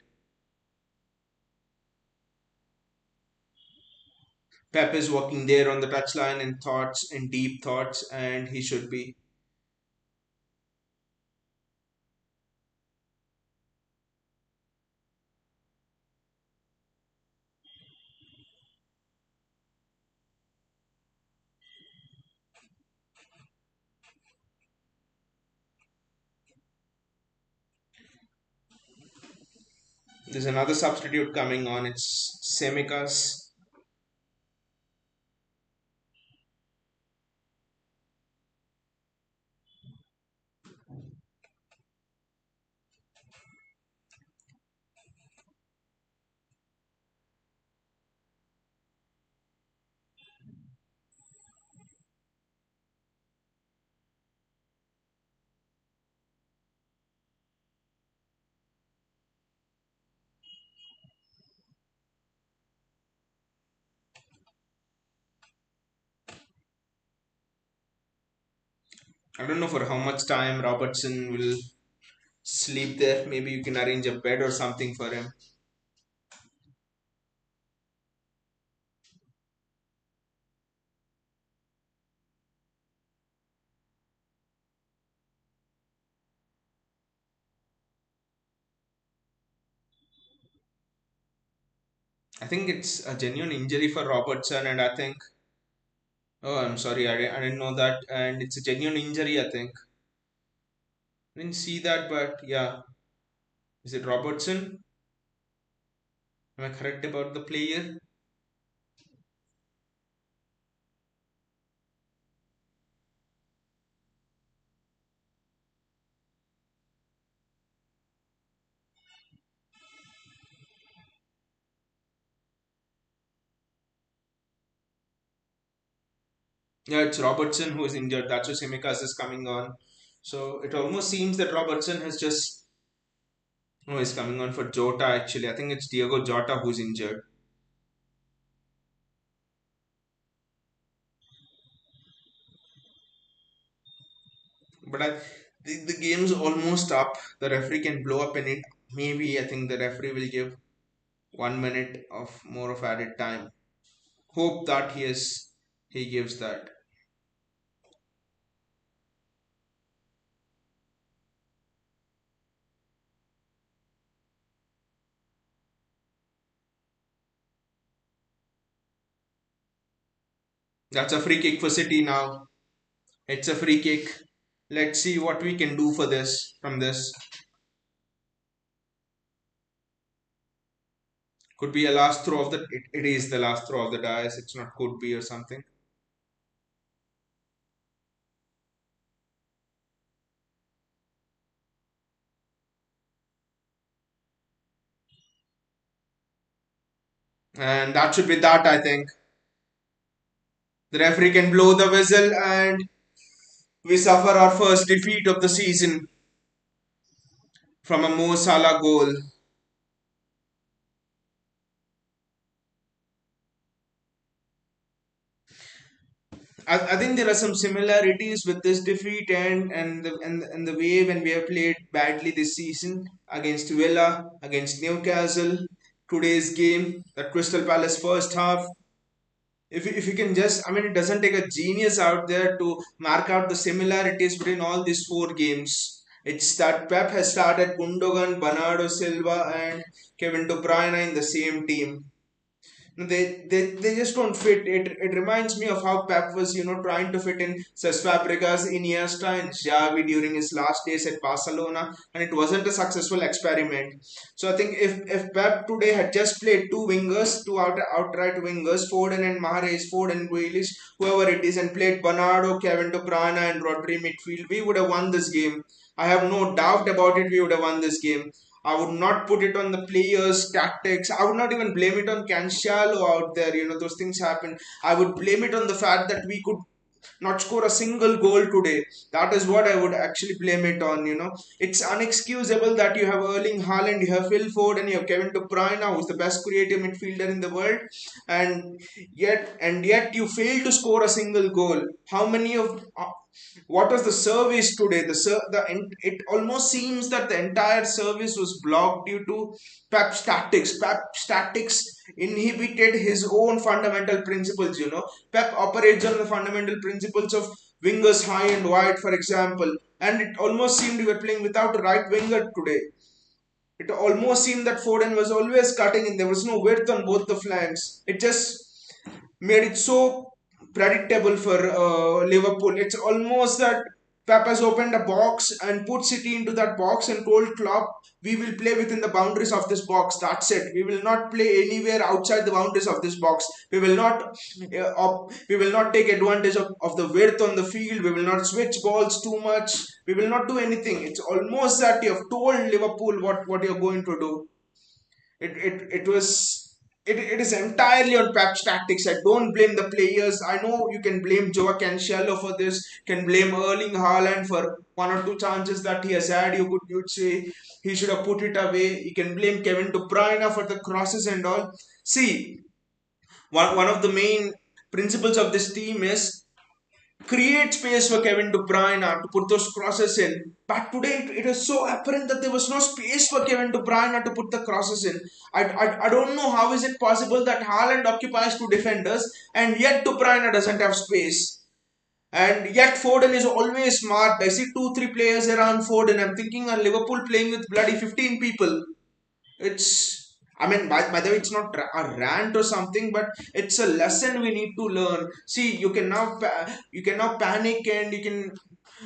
Pep is walking there on the touchline in thoughts, in deep thoughts, and he should be. There's another substitute coming on. It's Semikas. I don't know for how much time Robertson will sleep there. Maybe you can arrange a bed or something for him. I think it's a genuine injury for Robertson, and I think. Oh, I'm sorry, I didn't know that. And it's a genuine injury, I think. I didn't see that, but yeah. Is it Robertson? Am I correct about the player? Yeah, it's Robertson who is injured. That's why Simicas is coming on. So it almost seems that Robertson has just. Oh, he's coming on for Jota actually. I think it's Diego Jota who's injured. But the game's almost up. The referee can blow up in it. Maybe I think the referee will give 1 minute of more of added time. Hope that he gives that. That's a free kick for City now. It's a free kick. Let's see what we can do for this from this. Could be a last throw of the. It is the last throw of the dice. It's not could be or something. And that should be that. I think the referee can blow the whistle and we suffer our first defeat of the season from a Mo Salah goal. I think there are some similarities with this defeat and the way when we have played badly this season against Villa, against Newcastle, today's game, that Crystal Palace first half. If you can just, I mean, it doesn't take a genius out there to mark out the similarities between all these four games. It's that Pep has started Gundogan, Bernardo Silva, and Kevin De Bruyne in the same team. No, they just don't fit. It reminds me of how Pep was, trying to fit in Cesc Fabregas, Iniesta, and Xavi during his last days at Barcelona, and it wasn't a successful experiment. So I think if Pep today had just played two wingers, outright wingers, Foden and Mahrez, Foden and Grealish, whoever it is, and played Bernardo, Kevin De Bruyne, and Rodri midfield, we would have won this game. I have no doubt about it. We would have won this game. I would not put it on the players' tactics. I would not even blame it on Cancelo out there. Those things happen. I would blame it on the fact that we could not score a single goal today. That is what I would actually blame it on. It's unexcusable that you have Erling Haaland, you have Phil Ford, and you have Kevin De Bruyne, who's the best creative midfielder in the world, and yet you fail to score a single goal. How many of what was the service today? It almost seems that the entire service was blocked due to Pep's tactics. Pep's tactics inhibited his own fundamental principles. Pep operates on the fundamental principles of wingers high and wide, for example, and it almost seemed we were playing without a right winger today. It almost seemed that Foden was always cutting in. There was no width on both the flanks. It just made it so predictable for Liverpool. It's almost that Pep has opened a box and put City into that box and told Klopp, we will play within the boundaries of this box. That's it. We will not play anywhere outside the boundaries of this box. We will not take advantage of the width on the field. We will not switch balls too much. We will not do anything. It's almost that you have told Liverpool what you're going to do. It is entirely on Pep's tactics. I don't blame the players. I know you can blame Joao Cancelo for this, can blame Erling Haaland for one or two chances that he has had. You'd say he should have put it away. You can blame Kevin De Bruyne for the crosses and all. See, one of the main principles of this team is create space for Kevin De Bruyne to put those crosses in. But today it is so apparent that there was no space for Kevin De Bruyne to put the crosses in. I don't know how is it possible that Haaland occupies two defenders and yet De Bruyne doesn't have space. And yet Foden is always smart. I see two, three players around Foden. I'm thinking of Liverpool playing with bloody 15 people. It's, I mean, by the way, it's not a rant or something, but it's a lesson we need to learn. See, you can now panic and you can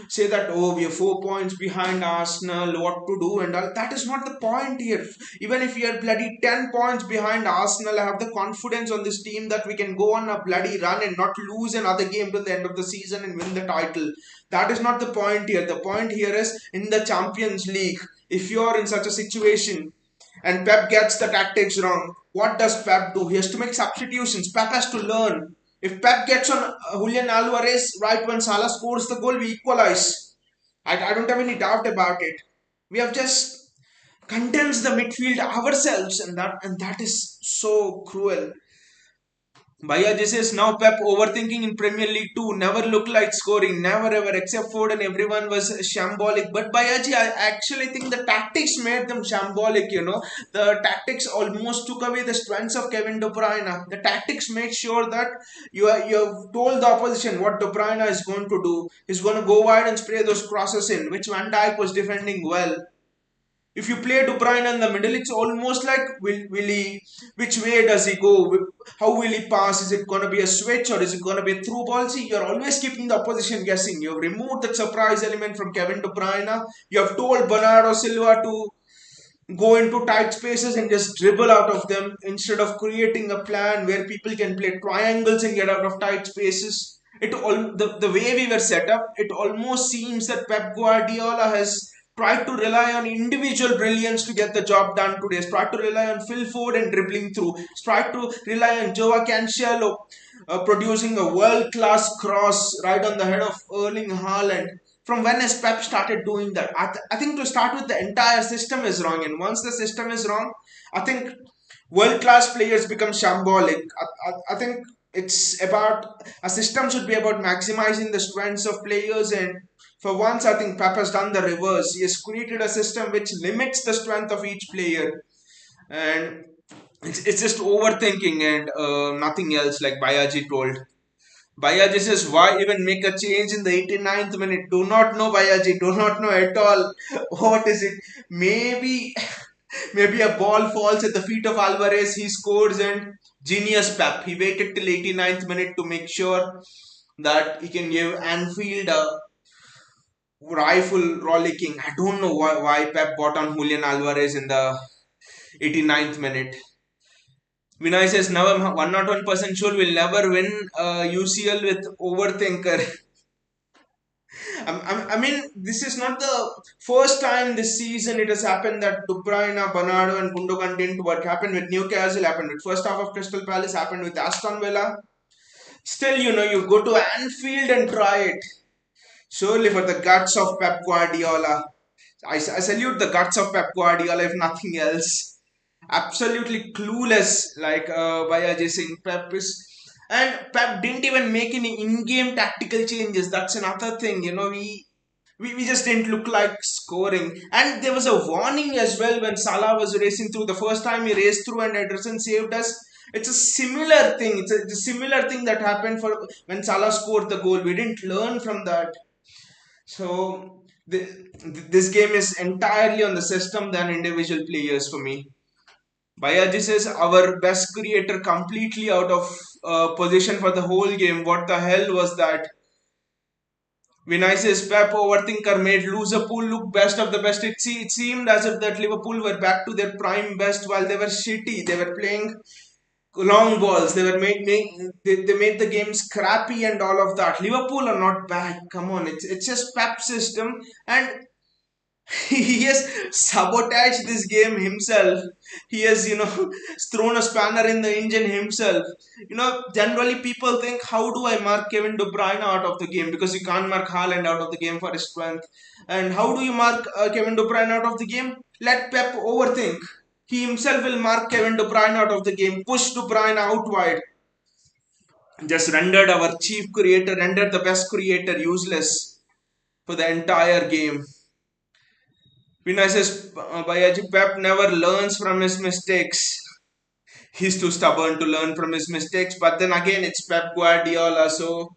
say that, oh, we are 4 points behind Arsenal, what to do and all. That is not the point here. Even if we are bloody 10 points behind Arsenal, I have the confidence on this team that we can go on a bloody run and not lose another game till the end of the season and win the title. That is not the point here. The point here is in the Champions League. If you are in such a situation and Pep gets the tactics wrong, what does Pep do? He has to make substitutions. Pep has to learn. If Pep gets on Julian Alvarez right when Salah scores the goal, we equalize. I don't have any doubt about it. We have just condensed the midfield ourselves, and that is so cruel. Baya says now Pep overthinking in Premier League 2 never looked like scoring, never ever except Ford and everyone was shambolic. But Bayaji, I actually think the tactics made them shambolic. The tactics almost took away the strengths of Kevin De Bruyne. The tactics made sure that you have told the opposition what De Bruyne is going to do. He's going to go wide and spray those crosses in, which Van Dijk was defending well. If you play De Bruyne in the middle, it's almost like which way does he go? How will he pass? Is it going to be a switch or is it going to be a through ball? See, you're always keeping the opposition guessing. You've removed that surprise element from Kevin De Bruyne. You have told Bernardo Silva to go into tight spaces and just dribble out of them instead of creating a plan where people can play triangles and get out of tight spaces. The way we were set up, it almost seems that Pep Guardiola has tried to rely on individual brilliance to get the job done today. He's tried to rely on Phil Ford and dribbling through. He's tried to rely on Joao Cancelo producing a world-class cross right on the head of Erling Haaland. From when has Pep started doing that? I think to start with, the entire system is wrong. And once the system is wrong, I think world-class players become shambolic. I think it's about a system should be about maximizing the strengths of players, and for once I think Pep has done the reverse. He has created a system which limits the strength of each player, and it's just overthinking and nothing else, like Bayaji told. Bayaji says, why even make a change in the 89th minute? Do not know, Bayaji. Do not know at all. What is it? Maybe, maybe a ball falls at the feet of Alvarez. He scores, and genius Pep. He waited till 89th minute to make sure that he can give Anfield a rifle rollicking. I don't know why Pep bought on Julian Alvarez in the 89th minute. Vinay says, now I'm 101% sure we'll never win UCL with overthinker. I mean, this is not the first time this season it has happened that De Bruyne, Bernardo, and Gundogan didn't work. Happened with Newcastle, happened with first half of Crystal Palace, happened with Aston Villa. Still, you go to Anfield and try it. Surely for the guts of Pep Guardiola. I salute the guts of Pep Guardiola, if nothing else. Absolutely clueless, like Bayaji Singh. And Pep didn't even make any in-game tactical changes. That's another thing. We just didn't look like scoring. And there was a warning as well when Salah was racing through. The first time he raced through and Ederson saved us. It's a similar thing. It's a similar thing that happened for when Salah scored the goal. We didn't learn from that. So this game is entirely on the system than individual players for me. Bayaji says our best creator completely out of position for the whole game. What the hell was that? Vinay says Pep overthinker made Liverpool look best of the best. It seemed as if that Liverpool were back to their prime best while they were shitty. They were playing long balls. They made the game scrappy and all of that. Liverpool are not bad. Come on, it's just Pep's system, and he has sabotaged this game himself. He has, thrown a spanner in the engine himself. Generally people think, how do I mark Kevin De Bruyne out of the game? Because you can't mark Haaland out of the game for his strength. And how do you mark Kevin De Bruyne out of the game? Let Pep overthink. He himself will mark Kevin De Bruyne out of the game, push De Bruyne out wide. Just rendered our chief creator, rendered the best creator useless for the entire game. Vinay says, Bayaji Pep never learns from his mistakes. He's too stubborn to learn from his mistakes. But then again, it's Pep Guardiola, so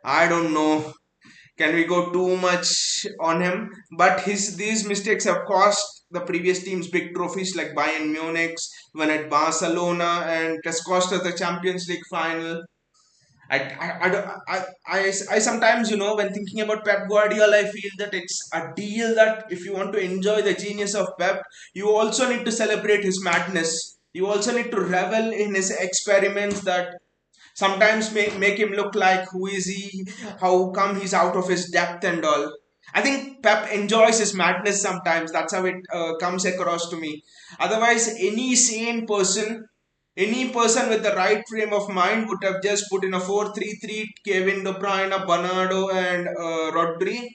I don't know. Can we go too much on him? But these mistakes have cost the previous teams big trophies like Bayern Munich, when at Barcelona, and it has cost us the Champions League final. I sometimes, when thinking about Pep Guardiola, I feel that it's a deal that if you want to enjoy the genius of Pep, you also need to celebrate his madness. You also need to revel in his experiments that sometimes make him look like who is he, how come he's out of his depth and all. I think Pep enjoys his madness sometimes. That's how it comes across to me. Otherwise, any sane person Any person with the right frame of mind would have just put in a 4-3-3, Kevin De Bruyne, Bernardo, and Rodri,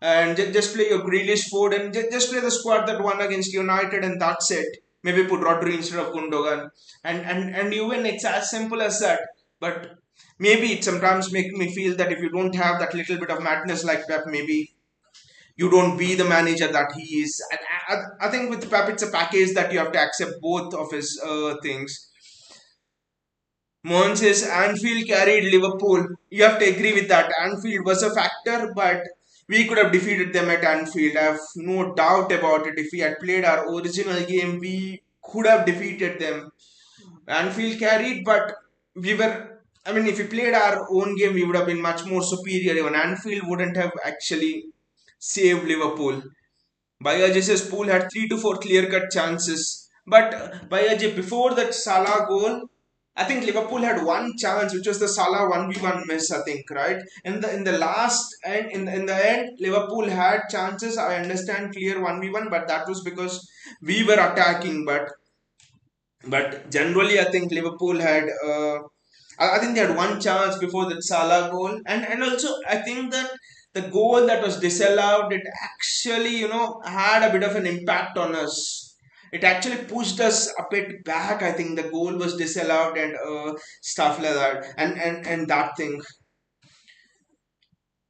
and just play your Grealish, Ford, and just play the squad that won against United, and that's it. Maybe put Rodri instead of Gundogan, and you win. It's as simple as that. But maybe it sometimes make me feel that if you don't have that little bit of madness like Pep, maybe you don't be the manager that he is. And I think with Pep, it's a package that you have to accept both of his things. Mon says Anfield carried Liverpool. You have to agree with that. Anfield was a factor, but we could have defeated them at Anfield. I have no doubt about it. If we had played our original game, we could have defeated them. Anfield carried, but we were. I mean, if we played our own game, we would have been much more superior. Even Anfield wouldn't have actually saved Liverpool. Bayaji's pool had 3 to 4 clear-cut chances, but Bayaji before that Salah goal, I think Liverpool had one chance, which was the Salah 1v1 miss. I think right in the last and in the end, Liverpool had chances. I understand clear 1v1, but that was because we were attacking. But generally, I think Liverpool had. I think they had one chance before that Salah goal, and also I think that the goal that was disallowed, it actually had a bit of an impact on us. It actually pushed us a bit back. I think the goal was disallowed and stuff like that, and that thing.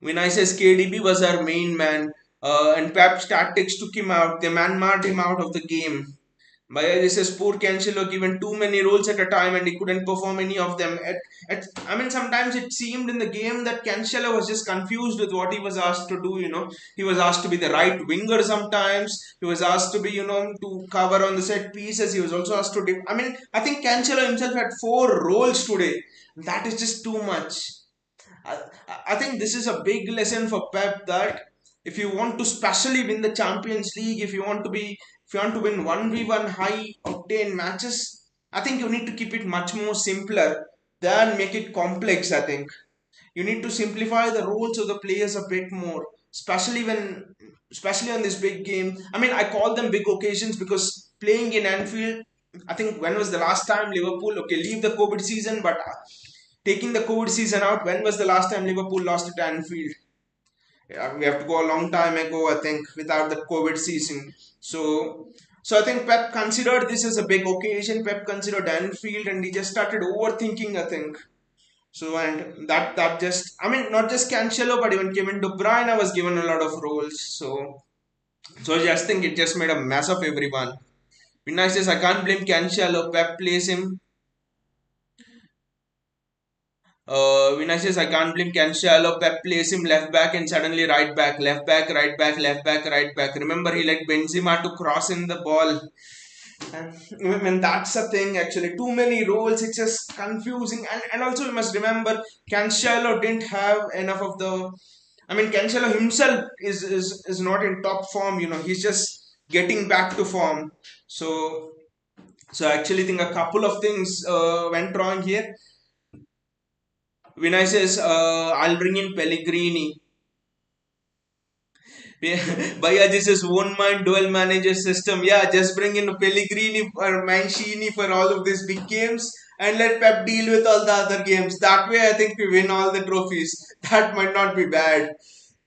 When I says KDB was our main man, and Pep's tactics took him out. They man-marked him out of the game. Bhaiya, this is poor Cancelo given too many roles at a time and he couldn't perform any of them. I mean, sometimes it seemed in the game that Cancelo was just confused with what he was asked to do. He was asked to be the right winger sometimes. He was asked to be, to cover on the set pieces. He was also asked to. I mean, I think Cancelo himself had 4 roles today. That is just too much. I, I think this is a big lesson for Pep that if you want to specially win the Champions League, if you want to win 1v1 high octane matches, I think you need to keep it much more simpler than make it complex. I think you need to simplify the roles of the players a bit more, especially on this big game. I mean, I call them big occasions because playing in Anfield, I think when was the last time Liverpool, okay, leave the COVID season, but taking the COVID season out, when was the last time Liverpool lost at Anfield? Yeah, we have to go a long time ago, I think, without the COVID season. So I think Pep considered this as a big occasion. Pep considered Anfield, and he just started overthinking, I think. So and that just, I mean, not just Cancelo, but even Kevin De Bruyne was given a lot of roles. So I just think it just made a mess of everyone. Vinay says I can't blame Cancelo. Pep plays him. Vinay says I can't blame Cancelo. Pep plays him left back and suddenly right back, left back, right back, left back, right back. Remember, he let Benzema to cross in the ball. And I mean, that's the thing actually. Too many roles, it's just confusing. And also, we must remember, Cancelo didn't have enough of the. I mean, Cancelo himself is not in top form, he's just getting back to form. So I actually think a couple of things went wrong here. Vinay says, I'll bring in Pellegrini. Bhaiya, this is one mind dual manager system. Yeah, just bring in Pellegrini or Mancini for all of these big games and let Pep deal with all the other games. That way, I think we win all the trophies. That might not be bad.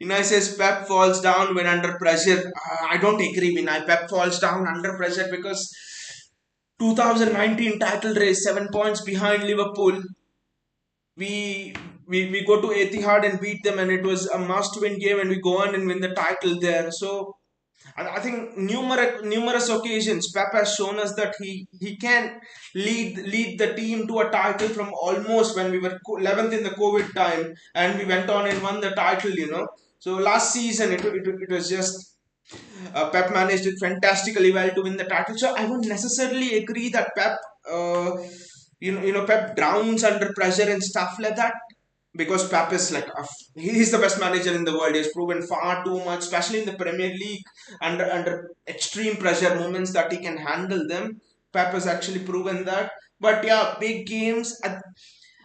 Vinay says Pep falls down when under pressure. I don't agree, Vinay. Pep falls down under pressure because 2019 title race, 7 points behind Liverpool. We go to Etihad and beat them, and it was a must-win game, and we go on and win the title there. So I think numerous occasions Pep has shown us that he can lead the team to a title from almost when we were 11th in the COVID time, and we went on and won the title. So last season it was just Pep managed it fantastically well to win the title. So I won't necessarily agree that Pep, Pep drowns under pressure and stuff like that. Because Pep is like he's the best manager in the world. He's proven far too much, especially in the Premier League, under extreme pressure moments that he can handle them. Pep has actually proven that. But yeah, big games.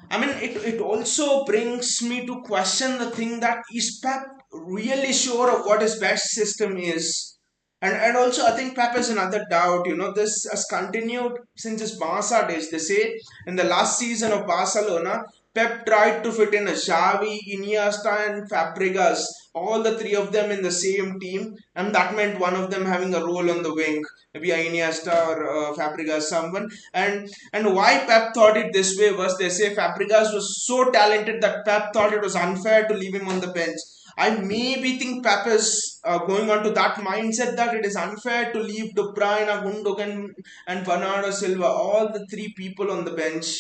I mean, it also brings me to question the thing that is Pep really sure of what his best system is? And also, I think Pep is another doubt. This has continued since his Barca days. They say in the last season of Barcelona, Pep tried to fit in a Xavi, Iniesta, and Fabregas, all the three of them in the same team, and that meant one of them having a role on the wing, maybe a Iniesta or Fabregas, someone. And why Pep thought it this way was, they say Fabregas was so talented that Pep thought it was unfair to leave him on the bench. I maybe think Pep is going on to that mindset that it is unfair to leave De Bruyne, Gundogan, and Bernardo Silva, all the three people on the bench.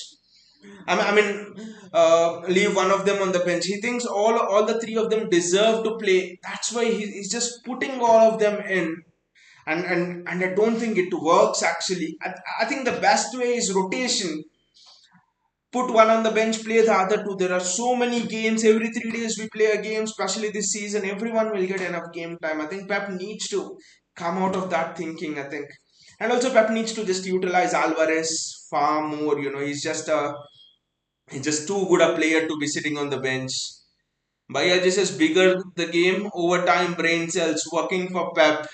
Leave one of them on the bench. He thinks all the three of them deserve to play. That's why he's just putting all of them in. And I don't think it works actually. I think the best way is rotation. Put one on the bench, play the other two. There are so many games. Every 3 days we play a game, especially this season. Everyone will get enough game time. I think Pep needs to come out of that thinking, I think. And also Pep needs to just utilize Alvarez far more. He's just too good a player to be sitting on the bench. Bhaiya just is bigger the game, overtime brain cells working for Pep.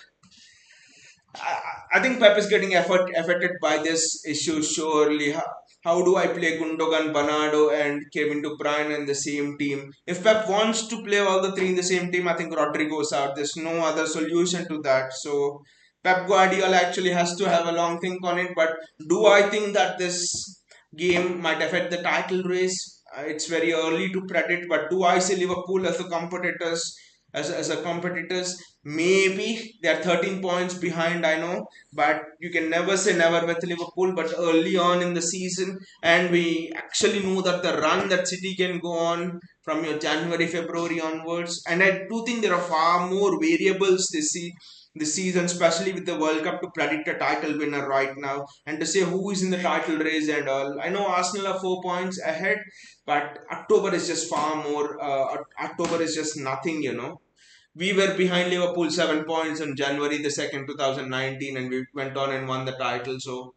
I think Pep is getting affected by this issue surely. How do I play Gundogan, Bernardo, and Kevin De Bruyne in the same team? If Pep wants to play all the three in the same team, I think Rodrigo's out. There's no other solution to that. So Pep Guardiola actually has to have a long think on it. But do I think that this game might affect the title race? It's very early to predict. But do I see Liverpool as the competitors? As a competitors, maybe they are 13 points behind, I know, but you can never say never with Liverpool. But early on in the season, and we actually know that the run that City can go on from your January, February onwards, and I do think there are far more variables this season, especially with the World Cup, to predict a title winner right now and to say who is in the title race and all. I know Arsenal are 4 points ahead, but October is just far more. October is just nothing. We were behind Liverpool 7 points on January the 2nd, 2019, and we went on and won the title. So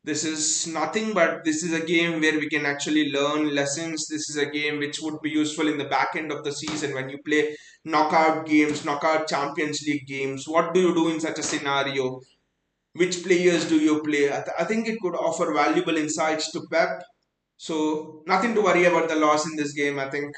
this is nothing, but this is a game where we can actually learn lessons. This is a game which would be useful in the back end of the season when you play knockout games, knockout Champions League games. What do you do in such a scenario? Which players do you play? I think it could offer valuable insights to Pep. So nothing to worry about the loss in this game, I think.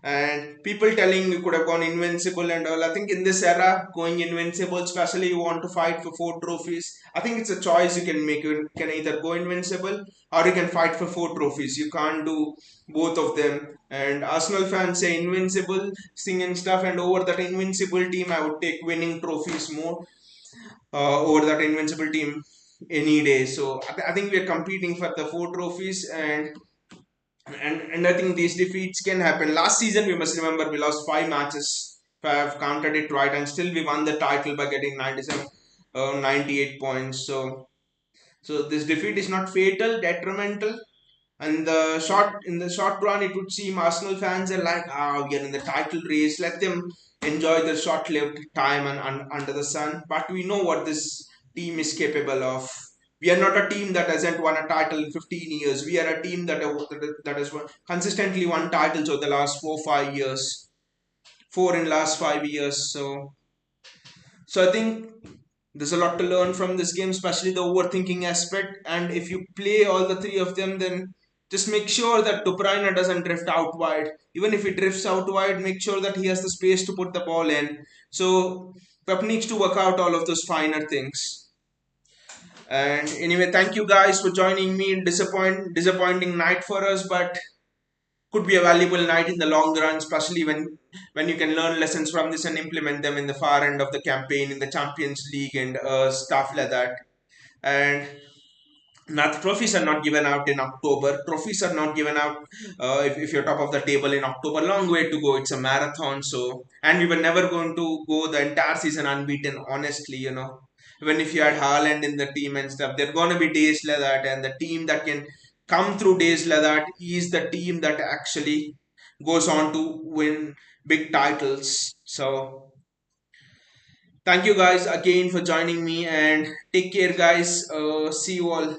And people telling you could have gone invincible and all. I think in this era, going invincible, especially you want to fight for 4 trophies. I think it's a choice you can make. You can either go invincible or you can fight for 4 trophies. You can't do both of them. And Arsenal fans say invincible, sing and stuff. And over that invincible team, I would take winning trophies more over that invincible team any day. So I think we are competing for the 4 trophies, and I think these defeats can happen. Last season, we must remember we lost 5 matches. If I have counted it right, and still we won the title by getting 97, 98 points. So this defeat is not fatal, detrimental. And in the short run, it would seem Arsenal fans are like, we are in the title race. Let them enjoy the short-lived time under the sun. But we know what this team is capable of. We are not a team that hasn't won a title in 15 years. We are a team that has consistently won titles over the last 4 5 years. Four in last 5 years. So I think there's a lot to learn from this game, especially the overthinking aspect. And if you play all the three of them, then just make sure that De Bruyne doesn't drift out wide. Even if he drifts out wide, make sure that he has the space to put the ball in. So Pep needs to work out all of those finer things. And anyway, thank you guys for joining me in disappointing night for us, but could be a valuable night in the long run, especially when you can learn lessons from this and implement them in the far end of the campaign in the Champions League and stuff like that. And not trophies are not given out in October. Trophies are not given out if you're top of the table in October. Long way to go. It's a marathon. So, and we were never going to go the entire season unbeaten. Honestly. Even if you had Haaland in the team and stuff, there are gonna be days like that, and the team that can come through days like that is the team that actually goes on to win big titles. So, thank you guys again for joining me, and take care, guys. See you all.